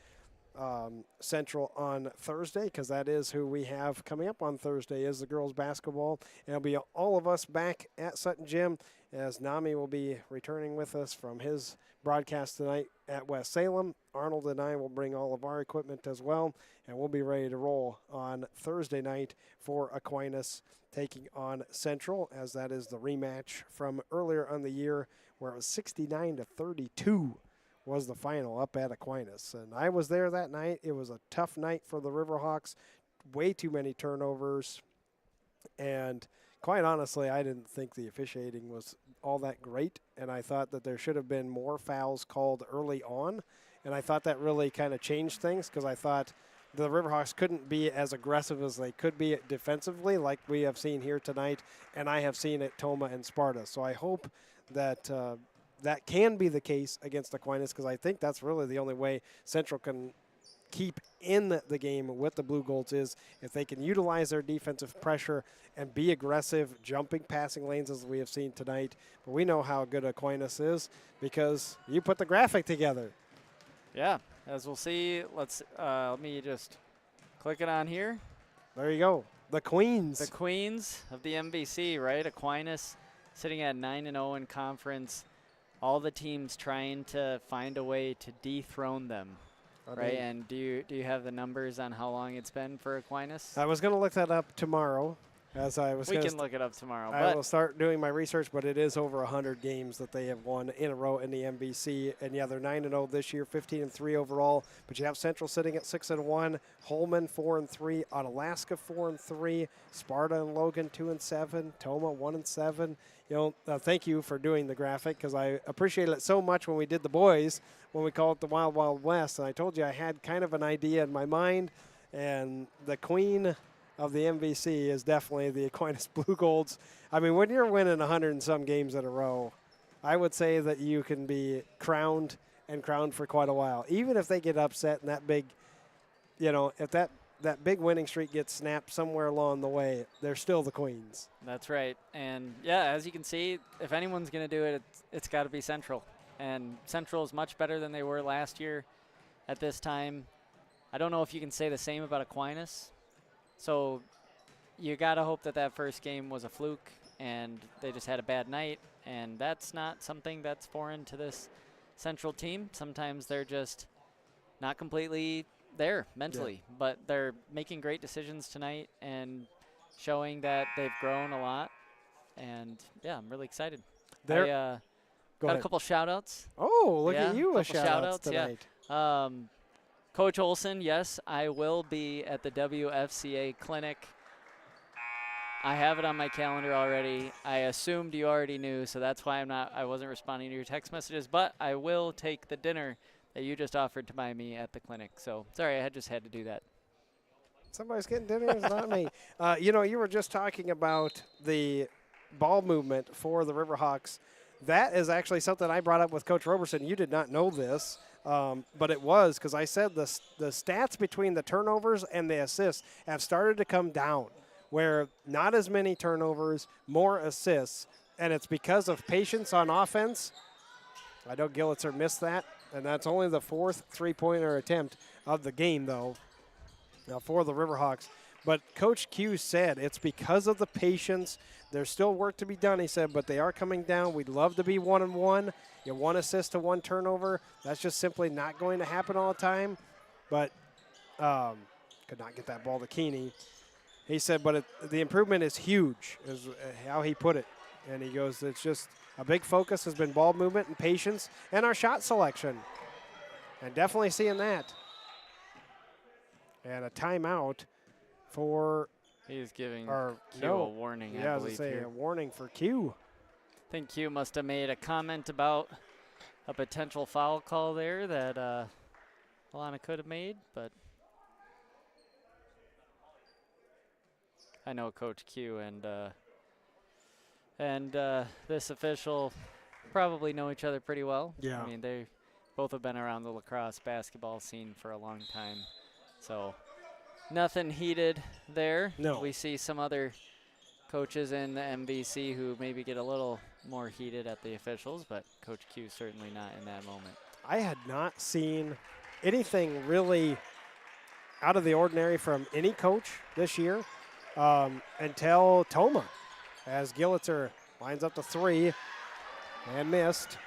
Central on Thursday, because that is who we have coming up on Thursday is the girls basketball. And it'll be all of us back at Sutton Gym, as Nami will be returning with us from his broadcast tonight at West Salem. Arnold and I will bring all of our equipment as well, and we'll be ready to roll on Thursday night for Aquinas taking on Central, as that is the rematch from earlier on the year where it was 69-32 was the final up at Aquinas. And I was there that night. It was a tough night for the Riverhawks. Way too many turnovers. And quite honestly, I didn't think the officiating was all that great. And I thought that there should have been more fouls called early on. And I thought that really kind of changed things, because I thought the Riverhawks couldn't be as aggressive as they could be defensively, like we have seen here tonight, and I have seen at Toma and Sparta. So I hope that that can be the case against Aquinas, because I think that's really the only way Central can keep in the game with the Blue Golds is if they can utilize their defensive pressure and be aggressive, jumping passing lanes as we have seen tonight. But we know how good Aquinas is because you put the graphic together. Yeah, as we'll see. Let me just click it on here. There you go. The Queens. The Queens of the MVC, right? Aquinas sitting at 9-0 in conference. All the teams trying to find a way to dethrone them, right? And do you have the numbers on how long it's been for Aquinas? I was going to look that up tomorrow. We can look it up tomorrow. I will start doing my research, but it is over 100 games that they have won in a row in the MVC. And, yeah, they're 9-0 this year, 15-3 overall. But you have Central sitting at 6-1, Holman 4-3, Onalaska 4-3, Sparta and Logan 2-7, Toma 1-7. Thank you for doing the graphic, because I appreciated it so much when we did the boys, when we called it the Wild Wild West. And I told you I had kind of an idea in my mind, and the queen of the MVC is definitely the Aquinas Blue Golds. I mean, when you're winning 100 and some games in a row, I would say that you can be crowned for quite a while. Even if they get upset and that big, if that big winning streak gets snapped somewhere along the way, they're still the Queens. That's right. And, yeah, as you can see, if anyone's going to do it, it's got to be Central. And Central is much better than they were last year at this time. I don't know if you can say the same about Aquinas. So you got to hope that first game was a fluke and they just had a bad night. And that's not something that's foreign to this Central team. Sometimes they're just not completely there mentally. Yeah. But they're making great decisions tonight and showing that they've grown a lot. And, yeah, I'm really excited. Got a couple shout-outs. Oh, look at you, a shout-outs tonight. Yeah. Coach Olson, yes, I will be at the WFCA clinic. I have it on my calendar already. I assumed you already knew, so that's why I wasn't responding to your text messages, but I will take the dinner that you just offered to buy me at the clinic. So, sorry, I just had to do that. Somebody's getting dinner, it's not me. You were just talking about the ball movement for the Riverhawks. That is actually something I brought up with Coach Roberson. You did not know this. But it was because I said the stats between the turnovers and the assists have started to come down, where not as many turnovers, more assists, and it's because of patience on offense. I know Gillitzer missed that, and that's only the fourth three-pointer attempt of the game, though, for the Riverhawks. But Coach Q said it's because of the patience. There's still work to be done, he said, but they are coming down. We'd love to be 1-1. You 1 assist to 1 turnover. That's just simply not going to happen all the time. But could not get that ball to Keeney. He said, but the improvement is huge, is how he put it. And he goes, it's just a big focus has been ball movement and patience and our shot selection. And definitely seeing that. And a timeout for He's giving our Q a warning, I I was believe, going to say here. a warning for Q. I think Q must have made a comment about a potential foul call there that Alana could have made, but I know Coach Q and this official probably know each other pretty well. Yeah. I mean, they both have been around the lacrosse basketball scene for a long time, so nothing heated there. No. We see some other coaches in the MVC who maybe get a little more heated at the officials, but Coach Q certainly not in that moment. I had not seen anything really out of the ordinary from any coach this year until Toma, as Gillitzer lines up to 3 and missed.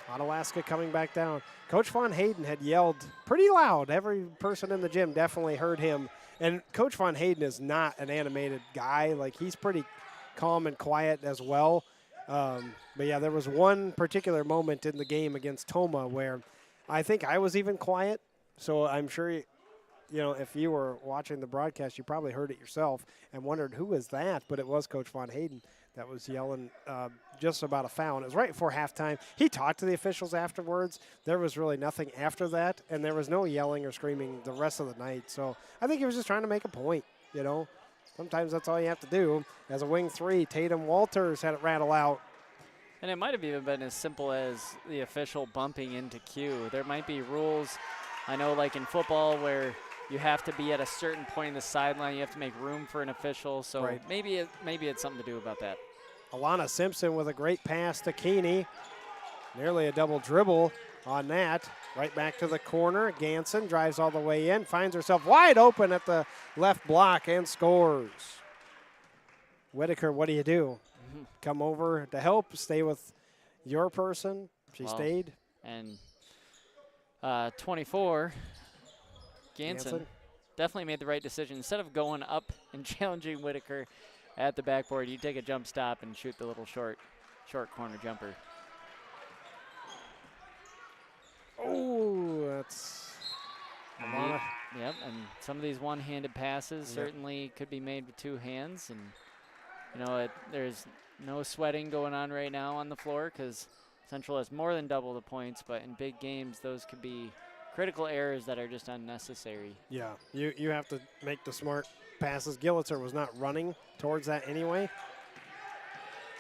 Onalaska coming back down. Coach Von Hayden had yelled pretty loud. Every person in the gym definitely heard him. And Coach Von Hayden is not an animated guy. Like, he's pretty calm and quiet as well. But, yeah, there was one particular moment in the game against Toma where I think I was even quiet. So I'm sure, you know, if you were watching the broadcast, you probably heard it yourself and wondered who is that. But it was Coach Von Hayden that was yelling just about a foul. And it was right before halftime. He talked to the officials afterwards. There was really nothing after that, and there was no yelling or screaming the rest of the night. So I think he was just trying to make a point, you know. Sometimes that's all you have to do. As a wing 3, Tatum Walters had it rattle out. And it might have even been as simple as the official bumping into Q. There might be rules, I know, like in football where you have to be at a certain point in the sideline. You have to make room for an official. So Right. maybe it's something to do about that. Alana Simpson with a great pass to Keeney. Nearly a double dribble on that. Right back to the corner. Ganson drives all the way in, finds herself wide open at the left block and scores. Whitaker, what do you do? Come over to help, stay with your person. She Well, stayed. And 24, Ganson definitely made the right decision. Instead of going up and challenging Whitaker at the backboard, you take a jump stop and shoot the little short corner jumper. Oh, that's Alana. Yep, and some of these one-handed passes certainly could be made with 2 hands. And, you know, there's no sweating going on right now on the floor because Central has more than double the points, but in big games, those could be critical errors that are just unnecessary. Yeah, you have to make the smart passes. Gillitzer was not running towards that anyway.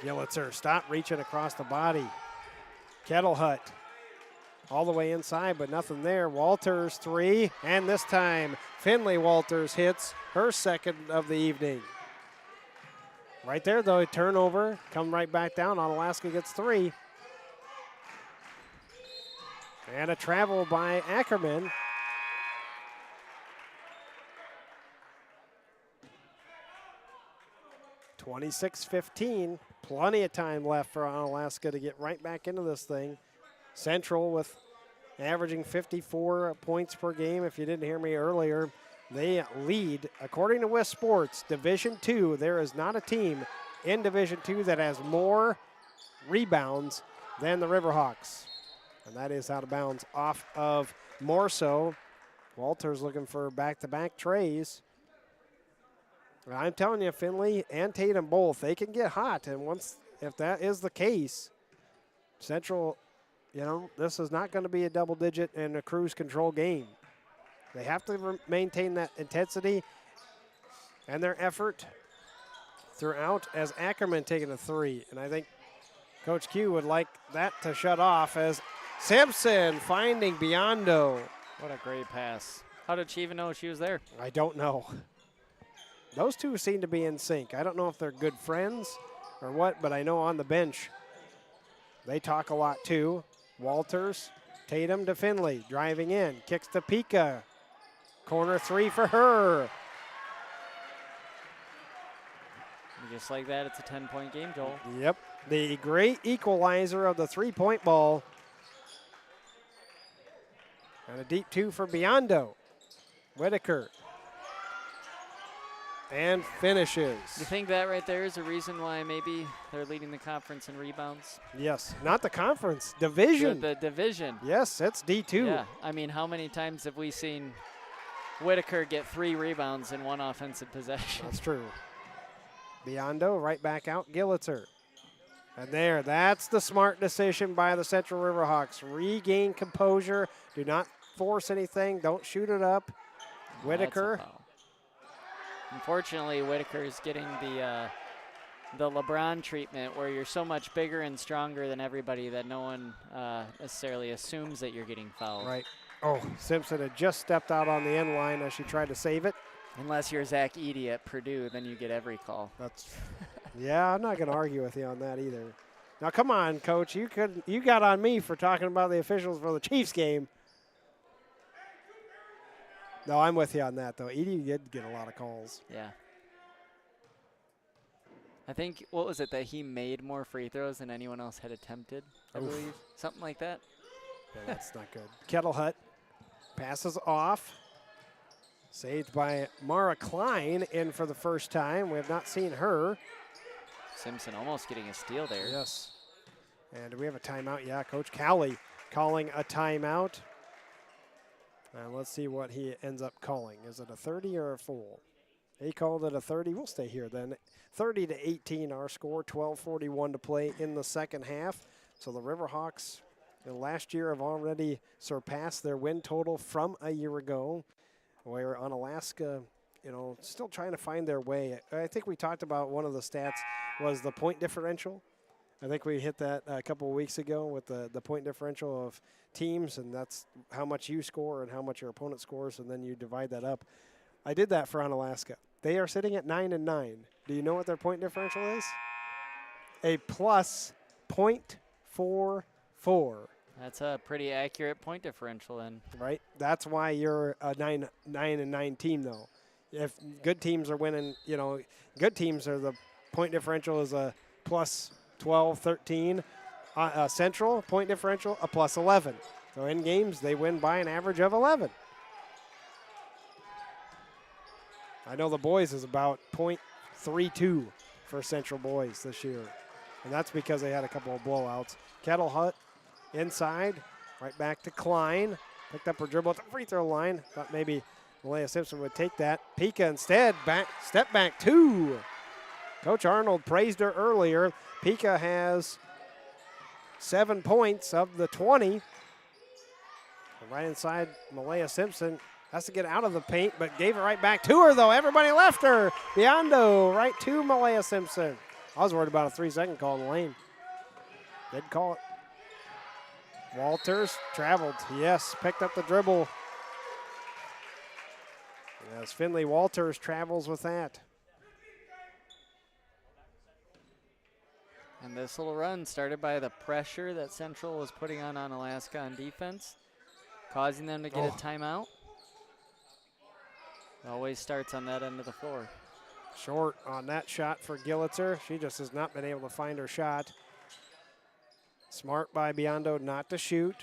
Gillitzer stopped reaching across the body. Kettle Hut all the way inside, but nothing there. Walters 3, and this time Finley Walters hits her second of the evening. Right there, though, a turnover, come right back down. Onalaska gets 3. And a travel by Ackerman. (26-15). Plenty of time left for Onalaska to get right back into this thing. Central with averaging 54 points per game. If you didn't hear me earlier, they lead. According to West Sports, Division II, there is not a team in Division II that has more rebounds than the Riverhawks. And that is out of bounds off of Morso. Walters looking for back-to-back trays. I'm telling you, Finley and Tatum both, they can get hot. And if that is the case, Central, you know, this is not going to be a double-digit and a cruise control game. They have to maintain that intensity and their effort throughout, as Ackerman taking a 3. And I think Coach Q would like that to shut off as Simpson finding Biondo. What a great pass. How did she even know she was there? I don't know. Those two seem to be in sync. I don't know if they're good friends or what, but I know on the bench they talk a lot too. Walters, Tatum to Finley, driving in, kicks to Pika. Corner 3 for her. just like that, it's a 10-point game, Joel. Yep. The great equalizer of the three-point ball. And a deep two for Biondo. Whitaker. And finishes. You think that right there is a reason why maybe they're leading the conference in rebounds? Yes, not the conference, division. The division. Yes, it's D2. Yeah, I mean, how many times have we seen Whitaker get 3 rebounds in one offensive possession? That's true. Biondo right back out, Gillitzer. And there, that's the smart decision by the Central Riverhawks. Regain composure, do not force anything, don't shoot it up. Whitaker. Unfortunately, Whitaker is getting the LeBron treatment where you're so much bigger and stronger than everybody that no one necessarily assumes that you're getting fouled. Right. Oh, Simpson had just stepped out on the end line as she tried to save it. Unless you're Zach Edey at Purdue, then you get every call. That's, yeah, I'm not going to argue with you on that either. Now, come on, Coach. You got on me for talking about the officials for the Chiefs game. No, I'm with you on that, though. Edey did get a lot of calls. Yeah. I think, what was it, that he made more free throws than anyone else had attempted, I believe? Something like that. Yeah, that's not good. Kettle Hut passes off. Saved by Mara Klein in for the first time. We have not seen her. Simpson almost getting a steal there. Yes. And do we have a timeout? Yeah, Coach Cowley calling a timeout. And let's see what he ends up calling. Is it a 30 or a full? He called it a 30. We'll stay here then. 30-18 our score. 12:41 to play in the second half. So the Riverhawks last year have already surpassed their win total from a year ago. Where Onalaska, still trying to find their way. I think we talked about one of the stats was the point differential. I think we hit that a couple of weeks ago with the point differential of teams, and that's how much you score and how much your opponent scores, and then you divide that up. I did that for Onalaska. They are sitting at 9-9. Do you know what their point differential is? A plus .44. That's a pretty accurate point differential then. Right? That's why you're a 9-9 team, though. If good teams are winning, good teams are the point differential is a plus 12, 13. Central point differential, a plus 11. So in games, they win by an average of 11. I know the boys is about .32 for Central boys this year. And that's because they had a couple of blowouts. Kettle Hut inside, right back to Klein. Picked up her dribble at the free throw line. Thought maybe Malaya Simpson would take that. Pika instead, step back 2. Coach Arnold praised her earlier. Pika has 7 points of the 20. Right inside, Malaya Simpson has to get out of the paint, but gave it right back to her, though. Everybody left her. Biondo right to Malaya Simpson. I was worried about a 3-second call in the lane. Did call it. Walters traveled. Yes, picked up the dribble. As Finley Walters travels with that. And this little run started by the pressure that Central was putting on Onalaska on defense, causing them to get a timeout. It always starts on that end of the floor. Short on that shot for Gillitzer. She just has not been able to find her shot. Smart by Biondo not to shoot.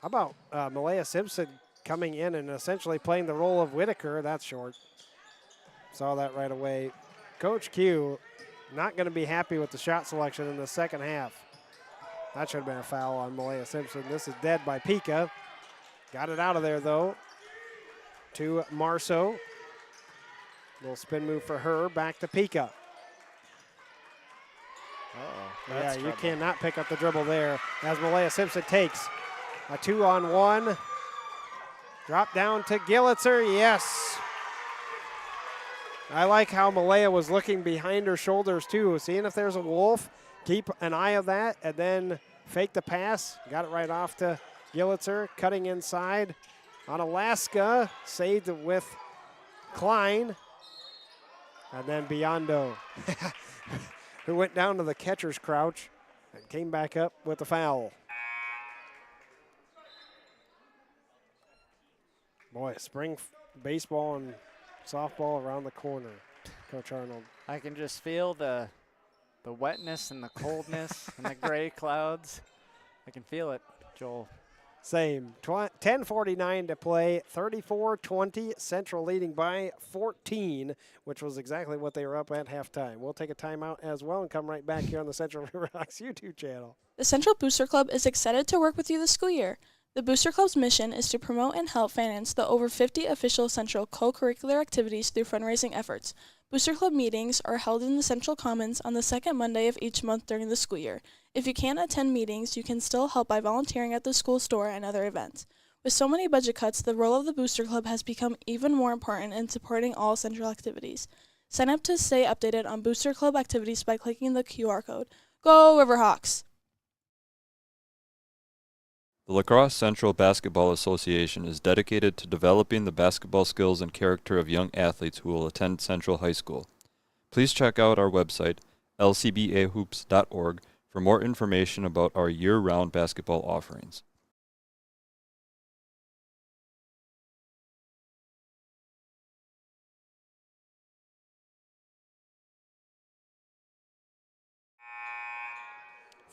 How about Malaya Simpson coming in and essentially playing the role of Whitaker? That's short. Saw that right away. Coach Q not going to be happy with the shot selection in the second half. That should have been a foul on Malaya Simpson. This is dead by Pika. Got it out of there, though, to Marceau. Little spin move for her. Back to Pika. Yeah, you cannot pick up the dribble there as Malaya Simpson takes a 2-on-1. Drop down to Gillitzer. Yes. I like how Malaya was looking behind her shoulders, too, seeing if there's a wolf. Keep an eye of that, and then fake the pass. Got it right off to Gillitzer, cutting inside. Onalaska saved with Klein. And then Biondo, who went down to the catcher's crouch and came back up with a foul. Boy, spring baseball and softball around the corner. Coach Arnold. I can just feel the wetness and the coldness and the gray clouds. I can feel it, Joel. Same. 10:49 to play. 34-20. Central leading by 14, which was exactly what they were up at halftime. We'll take a timeout as well and come right back here on the Central Riverhawks YouTube channel. The Central Booster Club is excited to work with you this school year. The Booster Club's mission is to promote and help finance the over 50 official Central co-curricular activities through fundraising efforts. Booster Club meetings are held in the Central Commons on the second Monday of each month during the school year. If you can't attend meetings, you can still help by volunteering at the school store and other events. With so many budget cuts, the role of the Booster Club has become even more important in supporting all Central activities. Sign up to stay updated on Booster Club activities by clicking the QR code. Go Riverhawks! The La Crosse Central Basketball Association is dedicated to developing the basketball skills and character of young athletes who will attend Central High School. Please check out our website, lcbahoops.org, for more information about our year-round basketball offerings.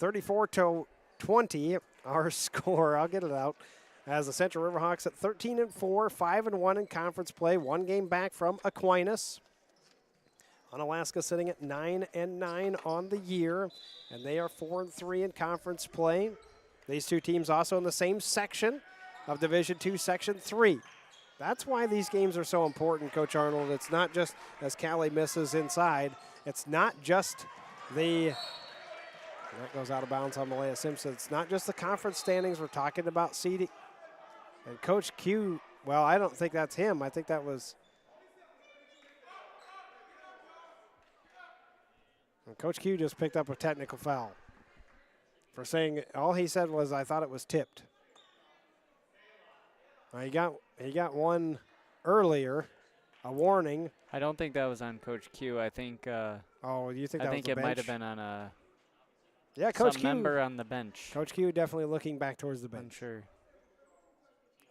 (34-20). Our score, I'll get it out, as the Central Riverhawks at 13-4, 5-1 in conference play, one game back from Aquinas. Onalaska sitting at 9-9 on the year, and they are 4-3 in conference play. These two teams also in the same section of Division II, Section 3. That's why these games are so important, Coach Arnold. It's not just, as Callie misses inside, it's not just the... That goes out of bounds on Malaya Simpson. It's not just the conference standings. We're talking about seeding. And Coach Q, well, I don't think that's him. I think that was. And Coach Q just picked up a technical foul for saying, all he said was, I thought it was tipped. He got one earlier, a warning. I don't think that was on Coach Q. I think. Oh, you think that was the bench? I think it might have been on a. Yeah, Coach some Q. member on the bench. Coach Q definitely looking back towards the bench. I'm sure.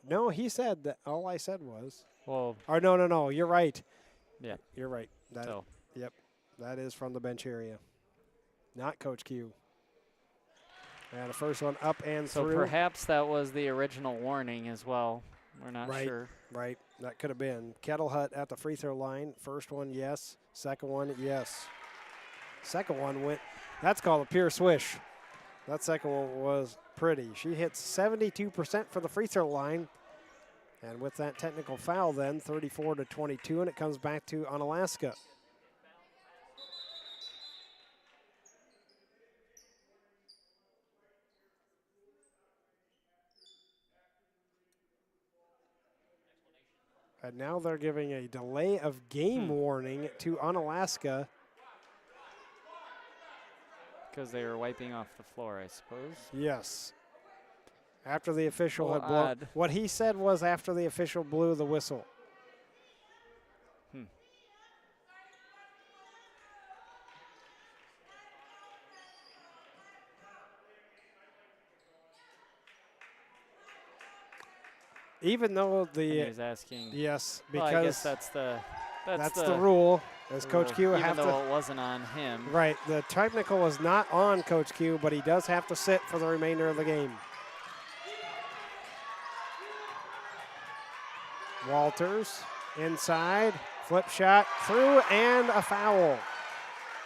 No, he said that. All I said was. Well. Or no. You're right. Yeah. You're right. Yep. That is from the bench area. Not Coach Q. And the first one up and so through. So perhaps that was the original warning as well. We're not sure. Right. That could have been. Kettle Hut at the free throw line. First one, yes. Second one, yes. Second one went. That's called a pure swish. That second one was pretty. She hits 72% for the free throw line. And with that technical foul then, 34-22, and it comes back to Onalaska. And now they're giving a delay of game warning to Onalaska. Because they were wiping off the floor, I suppose. Yes. After the official had blown. What he said was after the official blew the whistle. Even though the. He was asking. Yes, because. Well, I guess that's the rule. As Coach Q even though it wasn't on him. Right. The technical was not on Coach Q, but he does have to sit for the remainder of the game. Walters inside, flip shot through, and a foul.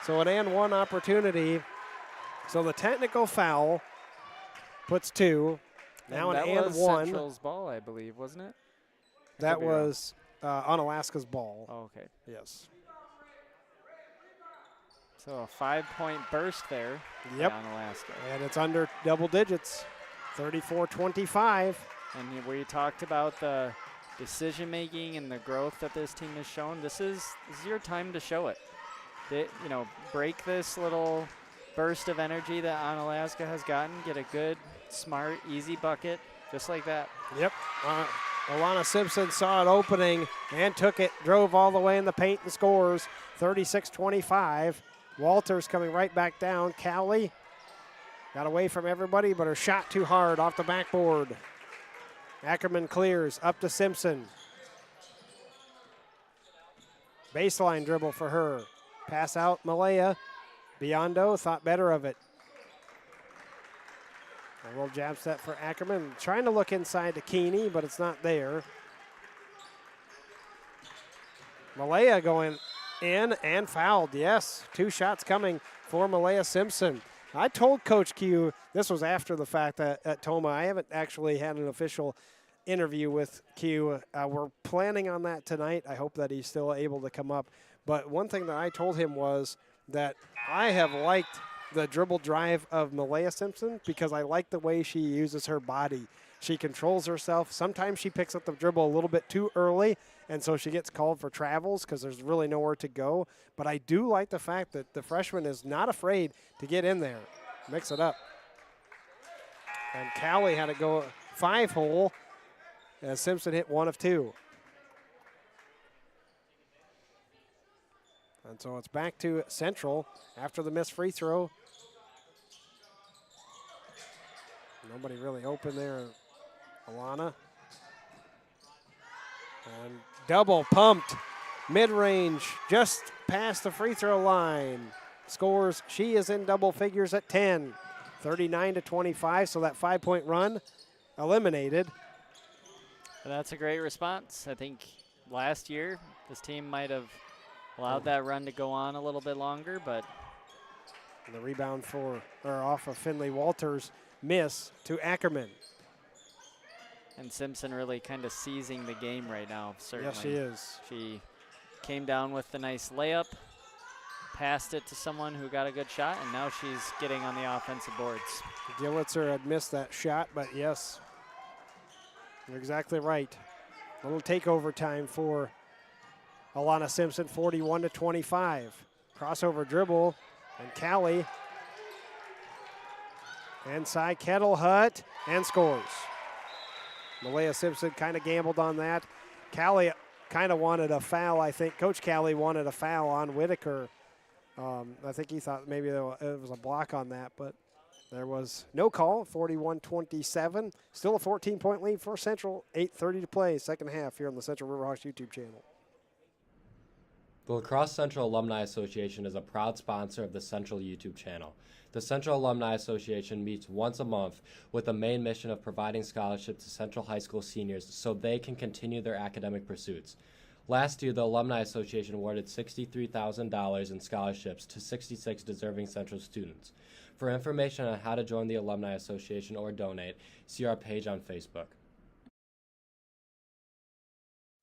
So an and one opportunity. So the technical foul puts two. Now an and one. That was Central's ball, I believe, wasn't it? That was Onalaska's ball. Oh, okay. Yes. So a 5-point burst there. Yep. Onalaska. And it's under double digits, 34-25. And we talked about the decision making and the growth that this team has shown. This is your time to show it. Break this little burst of energy that Onalaska has gotten. Get a good, smart, easy bucket, just like that. Yep. Alana Simpson saw it opening and took it, drove all the way in the paint and scores, 36-25. Walters coming right back down. Cowley got away from everybody, but her shot too hard off the backboard. Ackerman clears up to Simpson. Baseline dribble for her. Pass out, Malaya. Biondo thought better of it. A little jab set for Ackerman. Trying to look inside to Keeney, but it's not there. Malaya going in and fouled. Yes, 2 shots coming for Malaya Simpson. I told Coach Q, this was after the fact at Toma. I haven't actually had an official interview with Q. We're planning on that tonight. I hope that he's still able to come up. But one thing that I told him was that I have liked the dribble drive of Malaya Simpson because I like the way she uses her body. She controls herself. Sometimes she picks up the dribble a little bit too early, and so she gets called for travels because there's really nowhere to go. But I do like the fact that the freshman is not afraid to get in there, mix it up. And Callie had to go 5-hole as Simpson hit 1 of 2. And so it's back to Central after the missed free throw. Nobody really open there. Alana. And double pumped. Mid-range just past the free throw line. Scores, she is in double figures at 10. 39-25, so that 5-point run eliminated. That's a great response. I think last year this team might have allowed that run to go on a little bit longer, but the rebound off of Finley Walters' miss to Ackerman. And Simpson really kind of seizing the game right now, certainly. Yes, she is. She came down with the nice layup, passed it to someone who got a good shot, and now she's getting on the offensive boards. Gillitzer had missed that shot, but yes, you're exactly right. A little takeover time for Alana Simpson, 41-25. Crossover dribble, and Callie. Inside Kettlehut, and scores. Malaya Simpson kind of gambled on that. Callie kind of wanted a foul, I think. Coach Callie wanted a foul on Whitaker. I think he thought maybe it was a block on that, but there was no call, 41-27. Still a 14-point lead for Central, 8:30 to play, second half here on the Central Riverhawks YouTube channel. The La Crosse Central Alumni Association is a proud sponsor of the Central YouTube channel. The Central Alumni Association meets once a month with the main mission of providing scholarships to Central High School seniors so they can continue their academic pursuits. Last year, the Alumni Association awarded $63,000 in scholarships to 66 deserving Central students. For information on how to join the Alumni Association or donate, see our page on Facebook.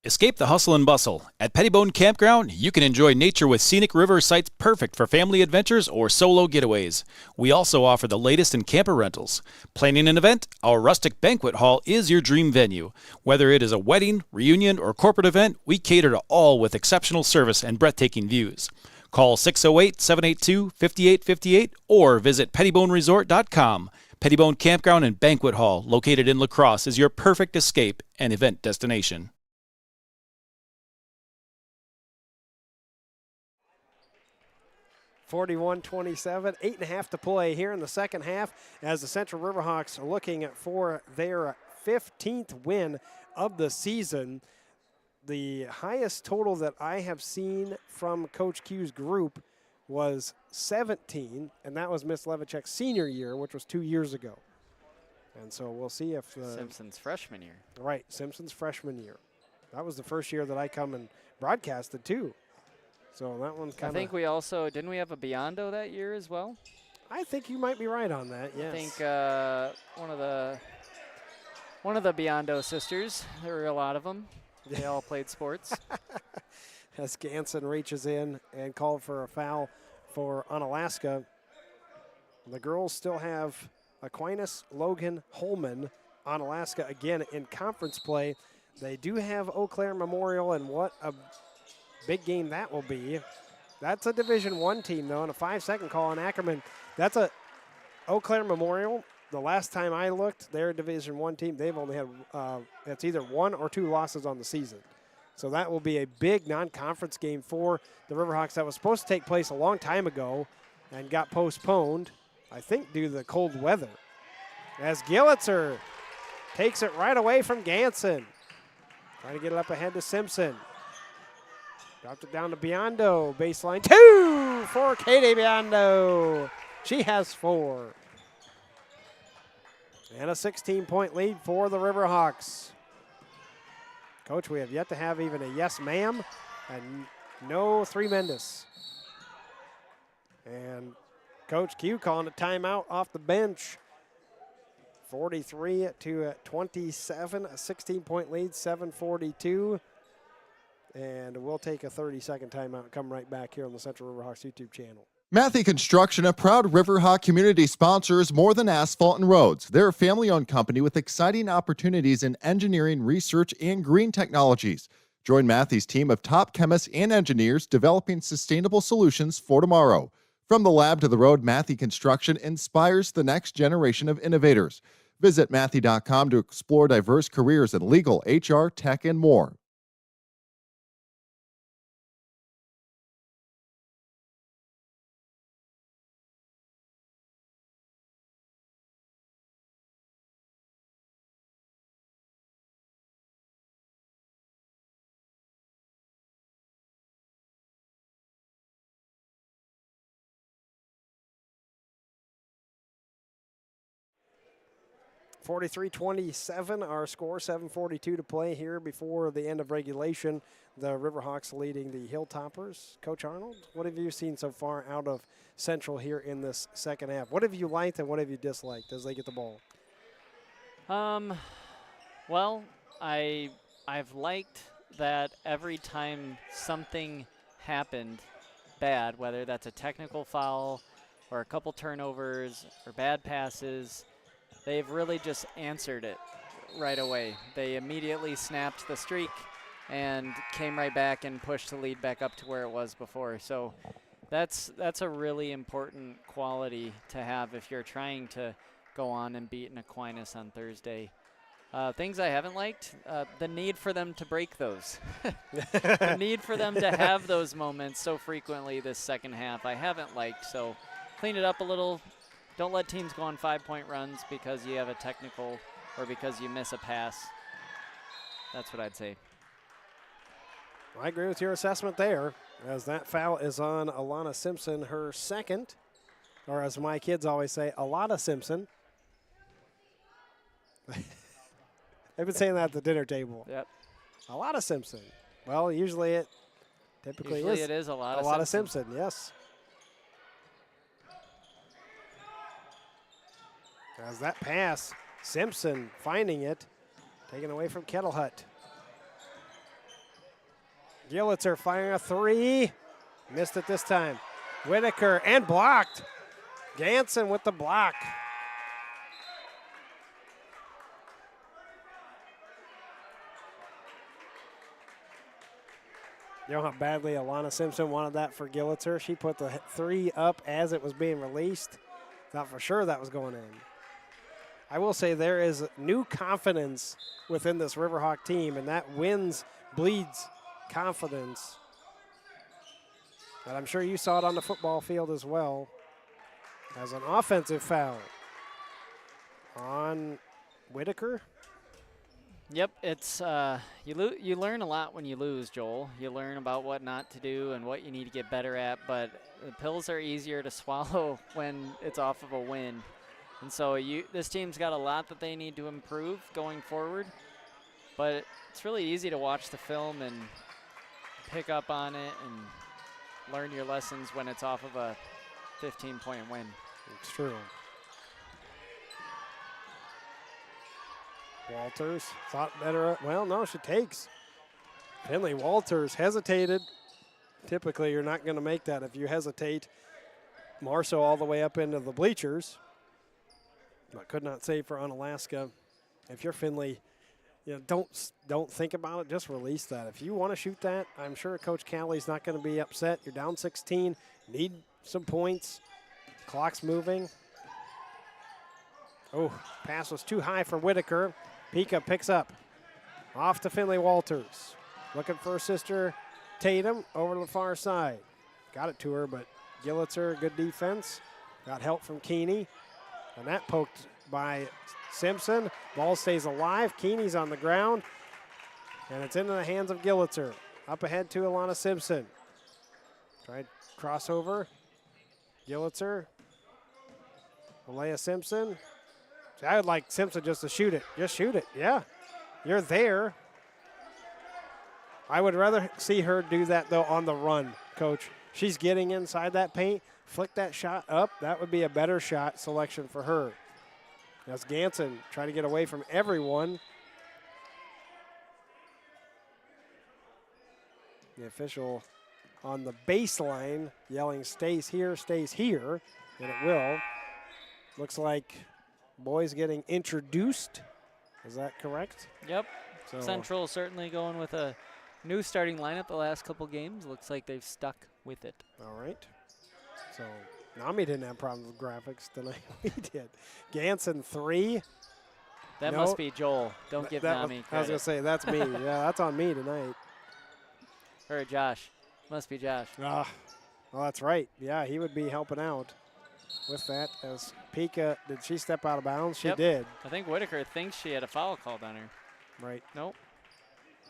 Escape the hustle and bustle. At Pettibone Campground, you can enjoy nature with scenic river sites perfect for family adventures or solo getaways. We also offer the latest in camper rentals. Planning an event? Our rustic banquet hall is your dream venue. Whether it is a wedding, reunion, or corporate event, we cater to all with exceptional service and breathtaking views. Call 608-782-5858 or visit pettiboneresort.com. Pettibone Campground and Banquet Hall, located in La Crosse, is your perfect escape and event destination. 41-27, 8.5 to play here in the second half as the Central Riverhawks are looking for their 15th win of the season. The highest total that I have seen from Coach Q's group was 17, and that was Miss Levichek's senior year, which was 2 years ago. And so we'll see if Simpson's freshman year. Right, Simpson's freshman year. That was the first year that I come and broadcasted too. So that one kind of. I think we also didn't we have a Biondo that year as well? I think you might be right on that. Yes. I think one of the Biondo sisters. There were a lot of them. They all played sports. As Ganson reaches in and called for a foul for Onalaska. The girls still have Aquinas, Logan, Holman, Onalaska again in conference play. They do have Eau Claire Memorial, and what a big game that will be. That's a Division I team, though, and a 5-second call on Ackerman. That's a Eau Claire Memorial. The last time I looked, they're a Division I team. They've only had it's either 1 or 2 losses on the season. So that will be a big non-conference game for the Riverhawks that was supposed to take place a long time ago and got postponed, I think due to the cold weather. As Gillitzer takes it right away from Ganson. Trying to get it up ahead to Simpson. Dropped it down to Biondo. Baseline 2 for Katie Biondo. She has 4. And a 16-point lead for the Riverhawks. Coach, we have yet to have even a yes, ma'am, and no tremendous. And Coach Q calling a timeout off the bench. 43 to 27, a 16-point lead, 7:42. And we'll take a 30-second timeout and come right back here on the Central Riverhawks YouTube channel. Matthey Construction, a proud Riverhawk community sponsor, is more than asphalt and roads. They're a family-owned company with exciting opportunities in engineering, research, and green technologies. Join Matthey's team of top chemists and engineers developing sustainable solutions for tomorrow. From the lab to the road, Matthey Construction inspires the next generation of innovators. Visit Matthey.com to explore diverse careers in legal, HR, tech, and more. (43-27) our score, 7:42 to play here before the end of regulation. The Riverhawks leading the Hilltoppers. Coach Arnold, what have you seen so far out of Central here in this second half? What have you liked and what have you disliked as they get the ball? Well, I've liked that every time something happened bad, whether that's a technical foul or a couple turnovers or bad passes, they've really just answered it right away. They immediately snapped the streak and came right back and pushed the lead back up to where it was before. So that's a really important quality to have if you're trying to go on and beat an Aquinas on Thursday. Things I haven't liked, the need for them to break those. The need for them to have those moments so frequently this second half I haven't liked. So clean it up a little. Don't let teams go on 5-point runs because you have a technical or because you miss a pass. That's what I'd say. I agree with your assessment there, as that foul is on Alana Simpson, her second, or as my kids always say, Alana Simpson. They've been saying that at the dinner table. Yep. Alana Simpson. Well, usually it typically Usually is. it is Alana Simpson, yes. As that pass, Simpson finding it, taken away from Kettlehut. Gillitzer firing a 3. Missed it this time. Whitaker and blocked. Ganson with the block. You know how badly Alana Simpson wanted that for Gillitzer? She put the 3 up as it was being released. Thought for sure that was going in. I will say there is new confidence within this Riverhawk team, and that wins, bleeds confidence. But I'm sure you saw it on the football field as well. As an offensive foul on Whitaker. Yep, it's you learn a lot when you lose, Joel. You learn about what not to do and what you need to get better at, but the pills are easier to swallow when it's off of a win. And so this team's got a lot that they need to improve going forward, but it's really easy to watch the film and pick up on it and learn your lessons when it's off of a 15-point win. It's true. Walters thought better. Well, no, she takes. Finley Walters hesitated. Typically, you're not going to make that if you hesitate. More so all the way up into the bleachers. But could not save for Onalaska. If you're Finley, don't think about it. Just release that. If you want to shoot that, I'm sure Coach Callie's not going to be upset. You're down 16. Need some points. Clock's moving. Oh, pass was too high for Whitaker. Pika picks up. Off to Finley Walters. Looking for her sister Tatum over to the far side. Got it to her, but Gillitzer, good defense. Got help from Keeney. And that poked by Simpson. Ball stays alive. Keeney's on the ground. And it's into the hands of Gillitzer. Up ahead to Alana Simpson. Tried crossover. Gillitzer. Malaya Simpson. See, I would like Simpson just to shoot it. Just shoot it. Yeah. You're there. I would rather see her do that, though, on the run, Coach. She's getting inside that paint. Flick that shot up. That would be a better shot selection for her. That's Ganson trying to get away from everyone. The official on the baseline yelling, stays here, and it will. Looks like boys getting introduced. Is that correct? Yep. So Central certainly going with a new starting lineup the last couple games. Looks like they've stuck with it. All right. So Nami didn't have problems with graphics tonight. We did. Ganson 3. That No. must be Joel. Don't give That Nami I was credit. going to say, that's me. Yeah, that's on me tonight. Or Josh. Must be Josh. Well, that's right. Yeah, he would be helping out with that. As Pika, did she step out of bounds? She Yep. did. I think Whitaker thinks she had a foul called on her. Right. Nope.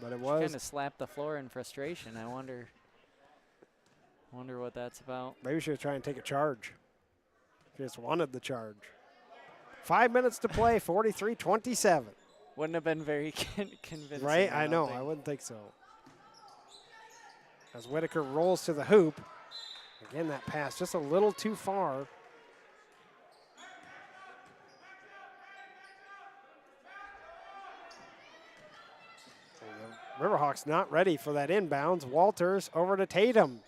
But it She was. kind of slapped the floor in frustration. I wonder what that's about. Maybe she was trying to take a charge. She just wanted the charge. 5 minutes to play, 43-27. Wouldn't have been very convincing. Right? I don't know. think. I wouldn't think so. As Whitaker rolls to the hoop. Again, that pass just a little too far. Riverhawks not ready for that inbounds. Walters over to Tatum.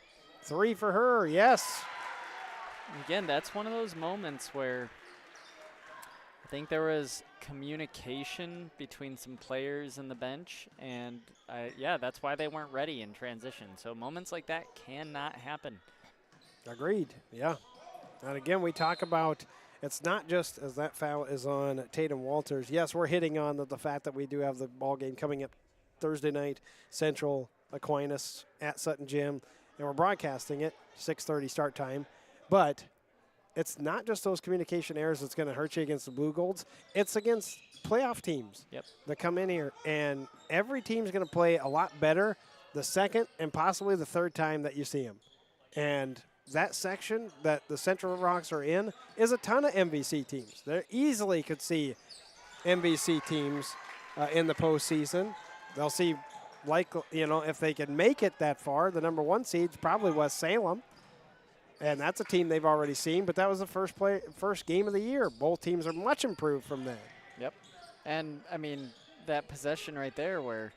3 for her, yes. Again, that's one of those moments where I think there was communication between some players in the bench, and yeah, that's why they weren't ready in transition. So moments like that cannot happen. Agreed, yeah. And again, we talk about it's not just as that foul is on Tatum Walters. Yes, we're hitting on the fact that we do have the ball game coming up Thursday night, Central Aquinas at Sutton Gym, and we're broadcasting it, 6:30 start time. But it's not just those communication errors that's going to hurt you against the Blue Golds. It's against playoff teams that come in here, and every team's going to play a lot better the second and possibly the third time that you see them. And that section that the Central Riverhawks are in is a ton of MVC teams. They easily could see MVC teams in the postseason. They'll see, like, you know, if they can make it that far, the number 1 seed's probably West Salem. And that's a team they've already seen, but that was the first game of the year. Both teams are much improved from that. Yep. And, I mean, that possession right there where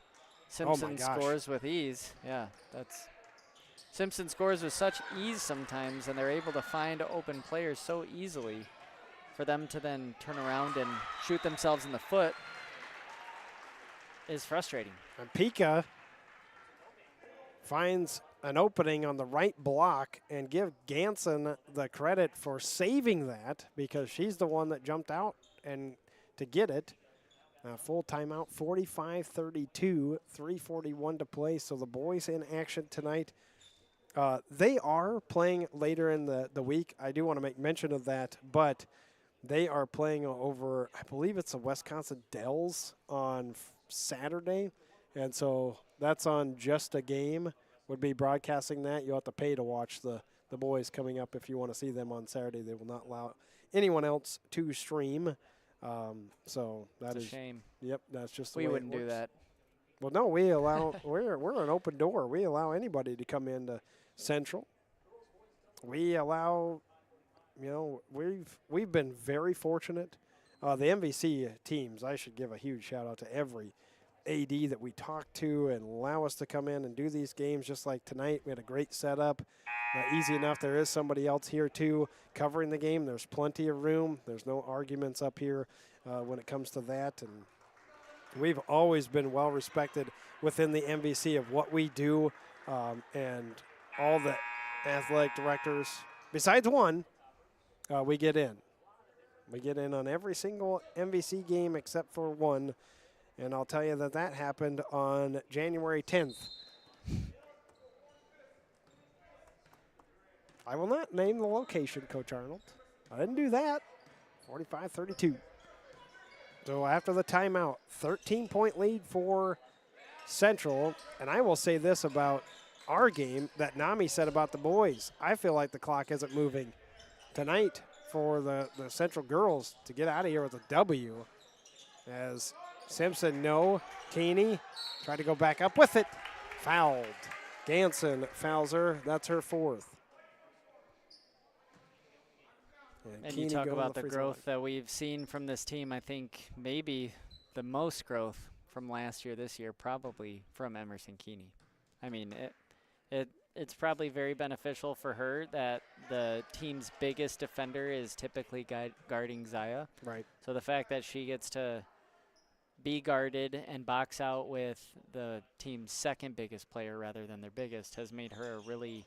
Simpson scores with ease. Yeah, that's – Simpson scores with such ease sometimes, and they're able to find open players so easily for them to then turn around and shoot themselves in the foot is frustrating. And Pika finds an opening on the right block, and give Ganson the credit for saving that because she's the one that jumped out and to get it. Full timeout, 45-32, 3:41 to play. So the boys in action tonight. They are playing later in the week. I do want to make mention of that, but they are playing over, I believe it's the Wisconsin Dells on Saturday. And so that's on Just a Game. Would be broadcasting that. You'll have to pay to watch the boys coming up if you want to see them on Saturday. They will not allow anyone else to stream. So that is a shame. Yep, that's just the We way wouldn't it do works. that. Well, no, we allow. we're an open door. We allow anybody to come into Central. We allow. You know, we've been very fortunate. The MVC teams. I should give a huge shout out to every AD that we talk to and allow us to come in and do these games just like tonight. We had a great setup. Easy enough. There is somebody else here too covering the game. There's plenty of room. There's no arguments up here when it comes to that. And we've always been well respected within the MVC of what we do, and all the athletic directors, besides one, we get in. We get in on every single MVC game except for one. And I'll tell you that happened on January 10th. I will not name the location, Coach Arnold. I didn't do that. 45-32. So after the timeout, 13-point lead for Central. And I will say this about our game that Nami said about the boys. I feel like the clock isn't moving tonight for the Central girls to get out of here with a W. As Simpson, no. Keeney tried to go back up with it. Fouled. Ganson fouls her. That's her fourth. And Keeney you talk going to about the free throw growth that we've seen from this team. I think maybe the most growth from last year, this year, probably from Emerson Keeney. I mean, it's probably very beneficial for her that the team's biggest defender is typically guarding Zaya. Right. So the fact that she gets to be guarded and box out with the team's second biggest player rather than their biggest has made her a really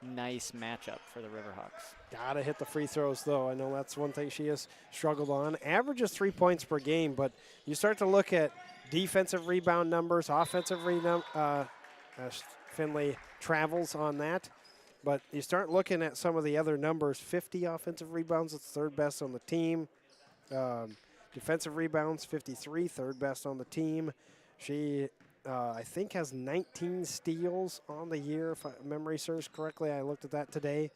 nice matchup for the Riverhawks. Gotta hit the free throws, though. I know that's one thing she has struggled on. Averages 3 points per game, but you start to look at defensive rebound numbers, offensive rebound. Finley travels on that. But you start looking at some of the other numbers. 50 offensive rebounds, it's third best on the team. Defensive rebounds, 53, third best on the team. She, I think, has 19 steals on the year, if memory serves correctly. I looked at that today.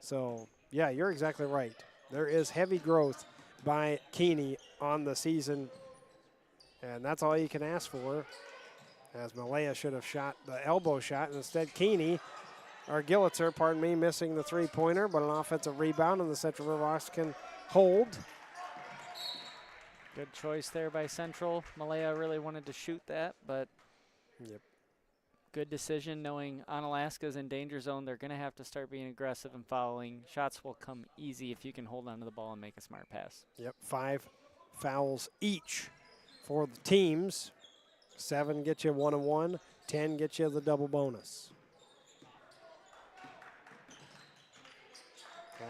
So, yeah, you're exactly right. There is heavy growth by Keeney on the season, and that's all you can ask for, as Malaya should have shot the elbow shot, and instead Keeney, or Gillitzer, pardon me, missing the three-pointer, but an offensive rebound, and the Central Riverhawks can hold. Good choice there by Central. Malaya really wanted to shoot that, but good decision knowing Onalaska's in danger zone. They're going to have to start being aggressive and fouling. Shots will come easy if you can hold onto the ball and make a smart pass. Yep, 5 fouls each for the teams. 7 get you 1-1, 10 get you the double bonus.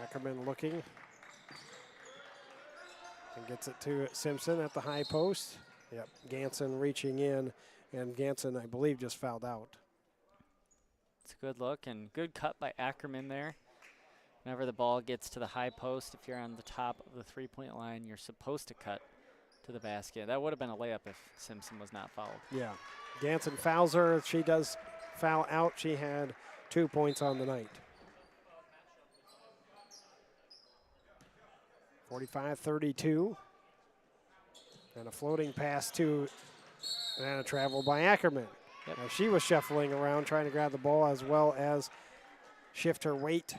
Ackerman looking. And gets it to Simpson at the high post. Yep, Ganson reaching in, and Ganson, I believe, just fouled out. It's a good look and good cut by Ackerman there. Whenever the ball gets to the high post, if you're on the top of the three-point line, you're supposed to cut to the basket. That would have been a layup if Simpson was not fouled. Yeah, Ganson fouls her. She does foul out. She had 2 points on the night. 45-32. And a floating pass to, and a travel by Ackerman. Yep. Now she was shuffling around trying to grab the ball as well as shift her weight,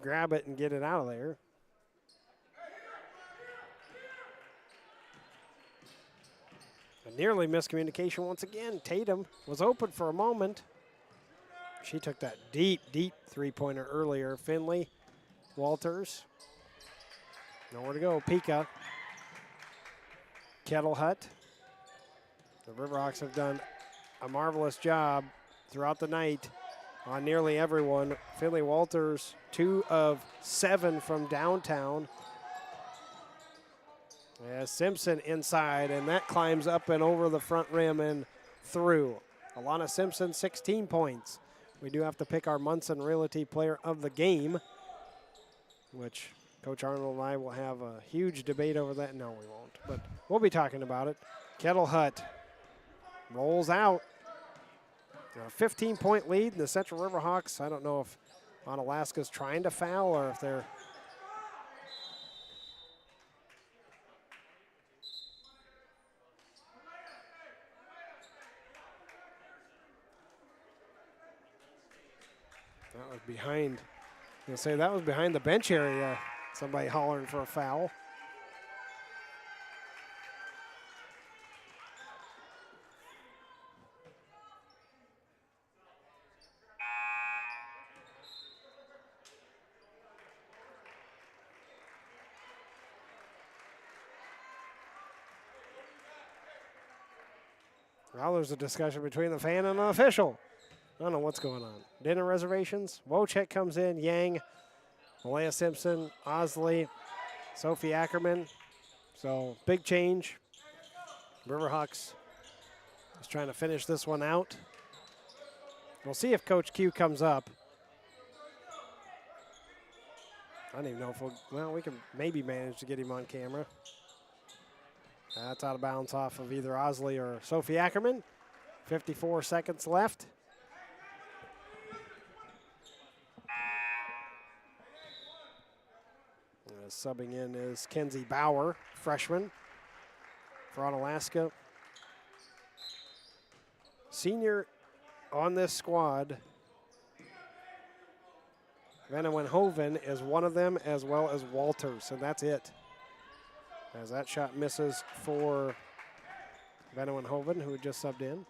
grab it and get it out of there. A nearly miscommunication once again. Tatum was open for a moment. She took that deep, deep three-pointer earlier. Finley, Walters. Nowhere to go. Pika. Kettle Hut. The Riverhawks have done a marvelous job throughout the night on nearly everyone. Finley Walters, 2 of 7 from downtown. As Simpson inside, and that climbs up and over the front rim and through. Alana Simpson, 16 points. We do have to pick our Munson Realty Player of the Game, which Coach Arnold and I will have a huge debate over that. No, we won't, but we'll be talking about it. Kettle Hut rolls out. A 15-point lead in the Central Riverhawks. I don't know if Onalaska's trying to foul or if they're that was behind. I'll say that was behind the bench area. Somebody hollering for a foul. Well, there's a discussion between the fan and the official. I don't know what's going on. Dinner reservations. Wojcik comes in. Yang, Malaya Simpson, Osley, Sophie Ackerman. So big change. Riverhawks is trying to finish this one out. We'll see if Coach Q comes up. I don't even know if we can maybe manage to get him on camera. That's out of bounds off of either Osley or Sophie Ackerman. 54 seconds left. Subbing in is Kenzie Bauer, freshman for Onalaska. Senior on this squad. Vanna Wenhoven is one of them, as well as Walters, and that's it. As that shot misses for Vanna Wenhoven, who had just subbed in.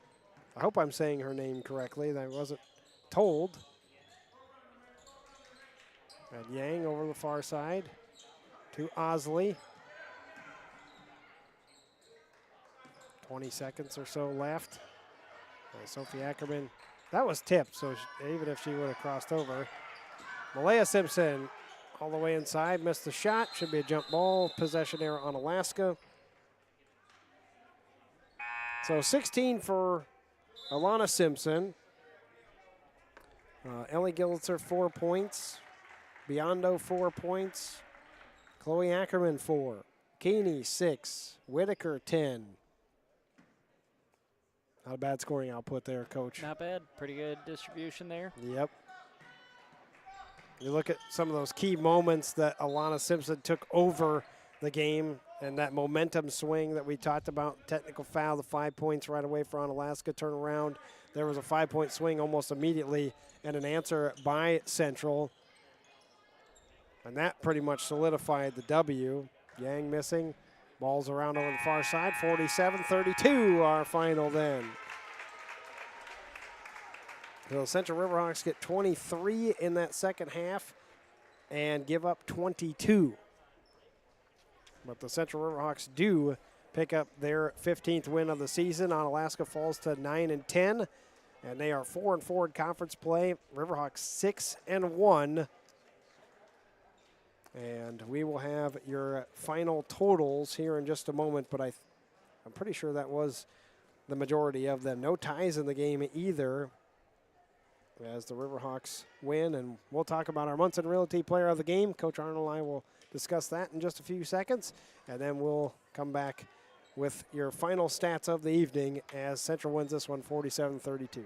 I hope I'm saying her name correctly. I wasn't told. And Yang over the far side to Osley. 20 seconds or so left. Sophie Ackerman, that was tipped, so even if she would have crossed over. Malaya Simpson all the way inside, missed the shot. Should be a jump ball. Possession error on Alaska. So 16 for Alana Simpson. Ellie Gillitzer, 4 points. Biondo, 4 points. Chloe Ackerman, 4. Keeney, 6. Whitaker, 10. Not a bad scoring output there, Coach. Not bad. Pretty good distribution there. Yep. You look at some of those key moments that Alana Simpson took over the game and that momentum swing that we talked about. Technical foul, the 5 points right away for Onalaska, turnaround. There was a 5-point swing almost immediately and an answer by Central. And that pretty much solidified the W. Yang missing. Ball's around over the far side. 47-32 our final then. The Central Riverhawks get 23 in that second half and give up 22. But the Central Riverhawks do pick up their 15th win of the season. Onalaska falls to 9-10, and they are 4-4 in conference play. Riverhawks 6-1. And we will have your final totals here in just a moment, but I'm pretty sure that was the majority of them. No ties in the game either as the Riverhawks win. And we'll talk about our Munson Realty player of the game. Coach Arnold and I will discuss that in just a few seconds. And then we'll come back with your final stats of the evening as Central wins this one 47-32.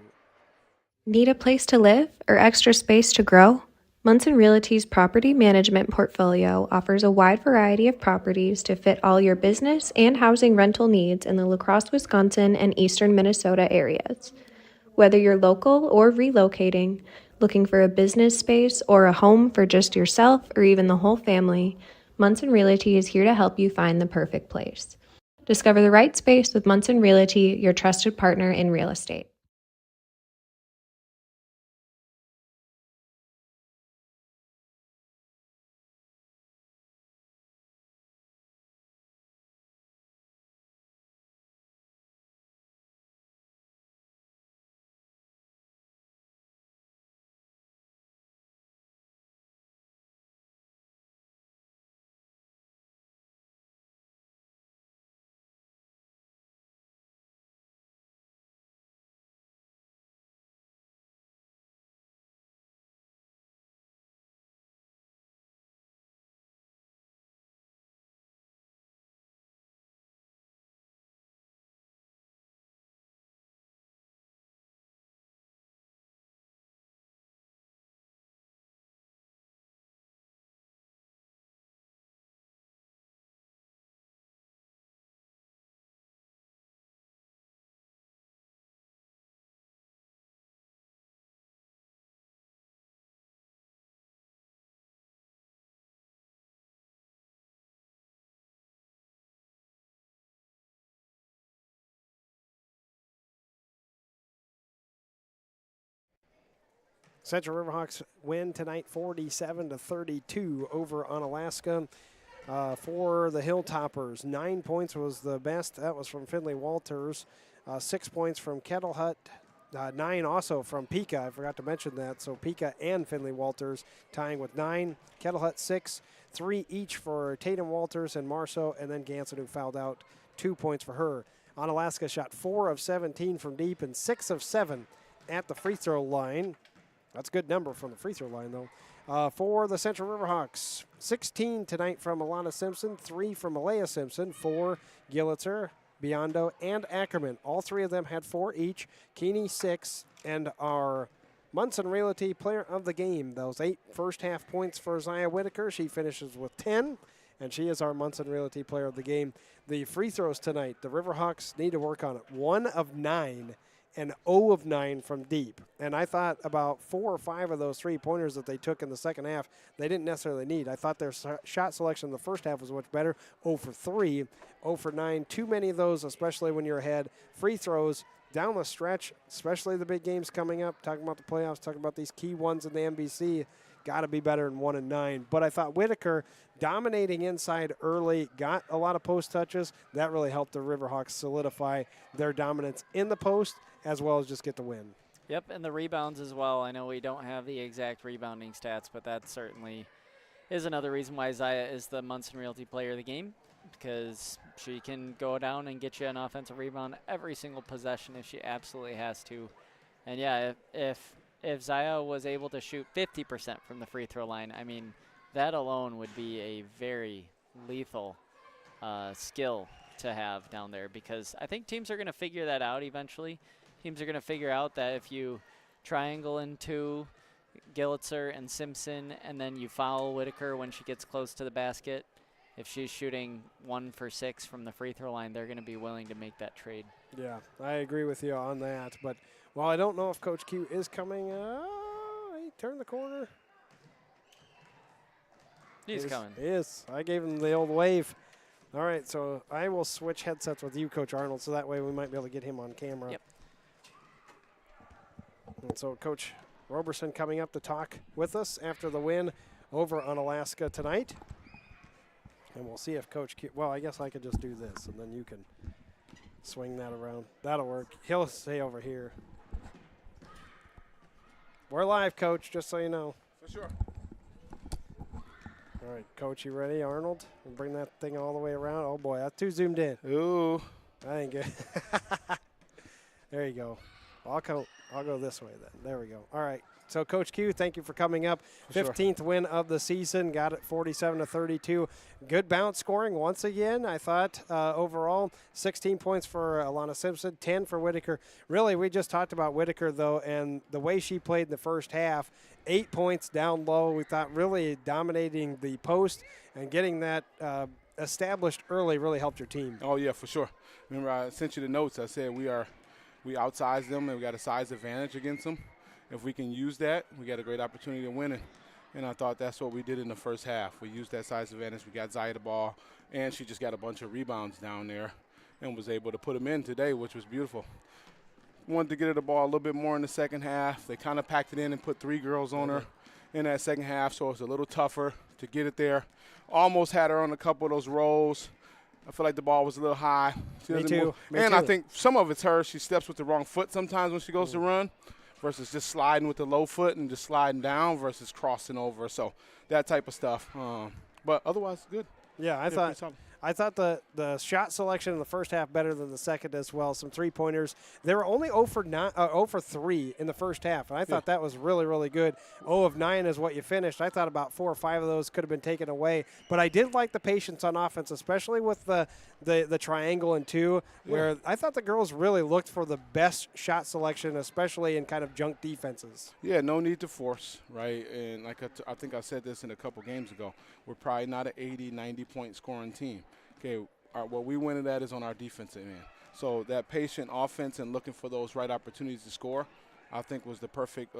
Need a place to live or extra space to grow? Munson Realty's property management portfolio offers a wide variety of properties to fit all your business and housing rental needs in the La Crosse, Wisconsin, and eastern Minnesota areas. Whether you're local or relocating, looking for a business space or a home for just yourself or even the whole family, Munson Realty is here to help you find the perfect place. Discover the right space with Munson Realty, your trusted partner in real estate. Central Riverhawks win tonight 47-32 over Onalaska. For the Hilltoppers, 9 points was the best. That was from Finley Walters. 6 points from Kettle Hut. 9 also from Pika. I forgot to mention that. So Pika and Finley Walters tying with 9. Kettle Hut 6. 3 each for Tatum Walters and Marceau. And then Ganson, who fouled out, 2 points for her. Onalaska shot 4 of 17 from deep and 6 of 7 at the free throw line. That's a good number from the free throw line, though. For the Central Riverhawks, 16 tonight from Alana Simpson, 3 from Malaya Simpson, 4 Gillitzer, Biondo, and Ackerman. All three of them had 4 each. Keeney 6, and our Munson Realty player of the game. Those 8 first-half points for Zaya Whitaker. She finishes with 10, and she is our Munson Realty player of the game. The free throws tonight, the Riverhawks need to work on it. 1 of 9 and 0 of 9 from deep. And I thought about 4 or 5 of those three-pointers that they took in the second half, they didn't necessarily need. I thought their shot selection in the first half was much better. 0 for 3, 0 for 9. Too many of those, especially when you're ahead. Free throws down the stretch, especially the big games coming up, talking about the playoffs, talking about these key ones in the NBC, got to be better than 1 and 9. But I thought Whitaker dominating inside early, got a lot of post touches. That really helped the Riverhawks solidify their dominance in the post as well as just get the win. Yep, and the rebounds as well. I know we don't have the exact rebounding stats, but that certainly is another reason why Zaya is the Munson Realty player of the game, because she can go down and get you an offensive rebound every single possession if she absolutely has to. And yeah, if Zaya was able to shoot 50% from the free throw line, I mean, that alone would be a very lethal skill to have down there, because I think teams are going to figure that out eventually. Teams are going to figure out that if you triangle into Gillitzer and Simpson and then you foul Whitaker when she gets close to the basket, if she's shooting 1 for 6 from the free throw line, they're going to be willing to make that trade. Yeah, I agree with you on that. But while I don't know if Coach Q is coming, he turned the corner. He's coming. He is. I gave him the old wave. All right, so I will switch headsets with you, Coach Arnold, so that way we might be able to get him on camera. Yep. And so Coach Roberson coming up to talk with us after the win over Onalaska tonight. And we'll see if Coach Q, well, I guess I could just do this, and then you can swing that around. That'll work. He'll stay over here. We're live, Coach, just so you know. For sure. All right, Coach, you ready, Arnold? We'll bring that thing all the way around. Oh, boy, that's too zoomed in. Ooh. That ain't good. There you go. I'll go this way then. There we go. All right. So, Coach Q, thank you for coming up. 15th win of the season. Got it 47-32. Good bounce scoring once again, I thought, overall. 16 points for Alana Simpson, 10 for Whitaker. Really, we just talked about Whitaker, though, and the way she played in the first half. 8 points down low. We thought really dominating the post and getting that established early really helped your team. Oh, yeah, for sure. Remember, I sent you the notes. I said we outsized them and we got a size advantage against them. If we can use that, we got a great opportunity to win it. And I thought that's what we did in the first half. We used that size advantage. We got Zaya the ball, and she just got a bunch of rebounds down there and was able to put them in today, which was beautiful. Wanted to get her the ball a little bit more in the second half. They kind of packed it in and put 3 girls on her in that second half, so it was a little tougher to get it there. Almost had her on a couple of those rolls. I feel like the ball was a little high. Me too. I think some of it's her. She steps with the wrong foot sometimes when she goes to run, versus just sliding with the low foot and just sliding down versus crossing over. So that type of stuff. But otherwise, good. Yeah, I thought the shot selection in the first half better than the second as well. Some three-pointers. They were only 0 for 3 in the first half, and I thought that was really, really good. 0 of 9 is what you finished. I thought about 4 or 5 of those could have been taken away. But I did like the patience on offense, especially with the triangle and 2, where I thought the girls really looked for the best shot selection, especially in kind of junk defenses. Yeah, no need to force, right? And like I think I said this in a couple games ago, we're probably not an 80, 90-point scoring team. Okay, what we win at is on our defensive end. So that patient offense and looking for those right opportunities to score, I think was the perfect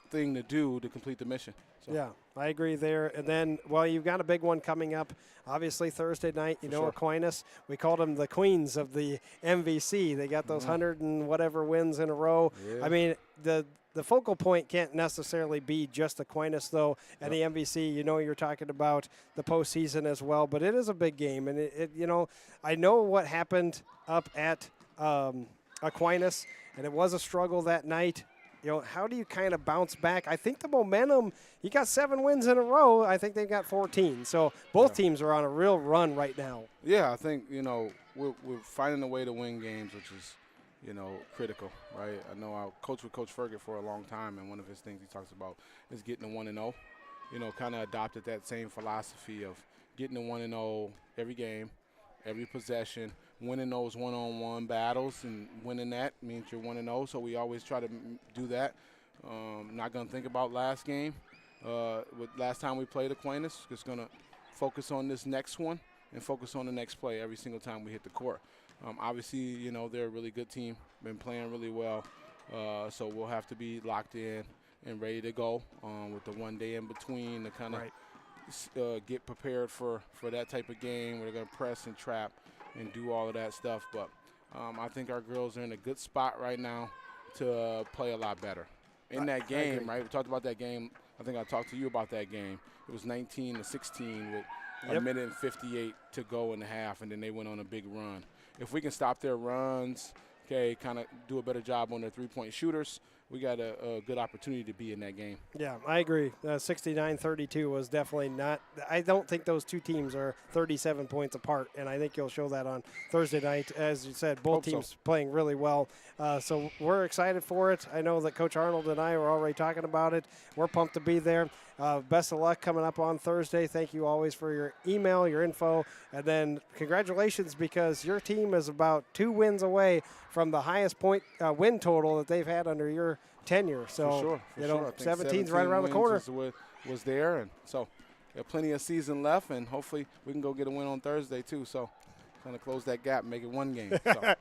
thing to do to complete the mission. So. Yeah, I agree there. And then, well, you've got a big one coming up. Obviously, Thursday night, Aquinas. We called them the queens of the MVC. They got those 100 and whatever wins in a row. Yeah. I mean, the focal point can't necessarily be just Aquinas, though, and the MVC. You're talking about the postseason as well, but it is a big game. And, I know what happened up at Aquinas, and it was a struggle that night. How do you kind of bounce back? I think the momentum, you got 7 wins in a row. I think they've got 14. So both teams are on a real run right now. Yeah, I think, we're finding a way to win games, which is, critical, right? I know I coached with Coach Ferguson for a long time, and one of his things he talks about is getting to 1-0. Kind of adopted that same philosophy of getting to 1-0 every game, every possession, winning those one-on-one battles, and winning that means you're 1-0. So we always try to do that. Not going to think about last game. With last time we played Aquinas, just going to focus on this next one and focus on the next play every single time we hit the court. Obviously, you know, they're a really good team, been playing really well. So we'll have to be locked in and ready to go with the 1 day in between to kind of get prepared for that type of game. We're going to press and trap and do all of that stuff. But I think our girls are in a good spot right now to play a lot better. In that game, right, we talked about that game. I think I talked to you about that game. It was 19-16 with a minute and 58 to go in the half, and then they went on a big run. If we can stop their runs, okay, kind of do a better job on their three-point shooters, we got a good opportunity to be in that game. Yeah, I agree. 69-32 was definitely not – I don't think those two teams are 37 points apart, and I think you'll show that on Thursday night. As you said, both teams playing really well. So we're excited for it. I know that Coach Arnold and I were already talking about it. We're pumped to be there. Best of luck coming up on Thursday. Thank you always for your email, your info, and then congratulations because your team is about 2 wins away from the highest point win total that they've had under your tenure. So, for sure. 17's right around the corner. Was there, and so got plenty of season left, and hopefully we can go get a win on Thursday too. So, kind of close that gap, make it 1 game. So.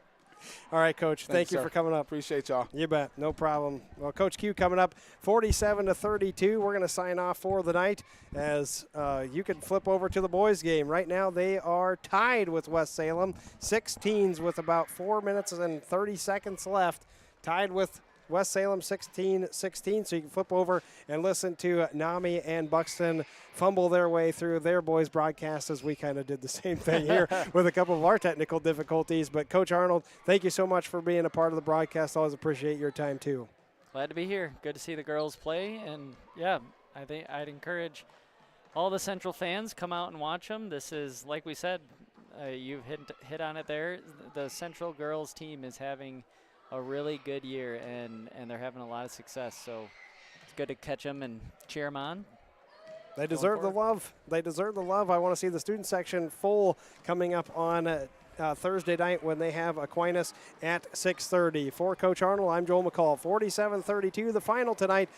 All right, Coach. Thank you for coming up. Appreciate y'all. You bet. No problem. Well, Coach Q coming up 47-32. We're going to sign off for the night as you can flip over to the boys game. Right now they are tied with West Salem. 16s with about 4 minutes and 30 seconds left. Tied with West Salem 16-16, so you can flip over and listen to Nami and Buxton fumble their way through their boys broadcast as we kind of did the same thing here with a couple of our technical difficulties. But Coach Arnold, thank you so much for being a part of the broadcast. Always appreciate your time too. Glad to be here. Good to see the girls play, and yeah, I think I'd encourage all the Central fans come out and watch them. This is, like we said, you've hit on it there. The Central girls team is having a really good year, and they're having a lot of success. So it's good to catch them and cheer them on. They deserve the love. They deserve the love. I want to see the student section full coming up on Thursday night when they have Aquinas at 6:30. For Coach Arnold, I'm Joel McCall. 47-32, the final tonight.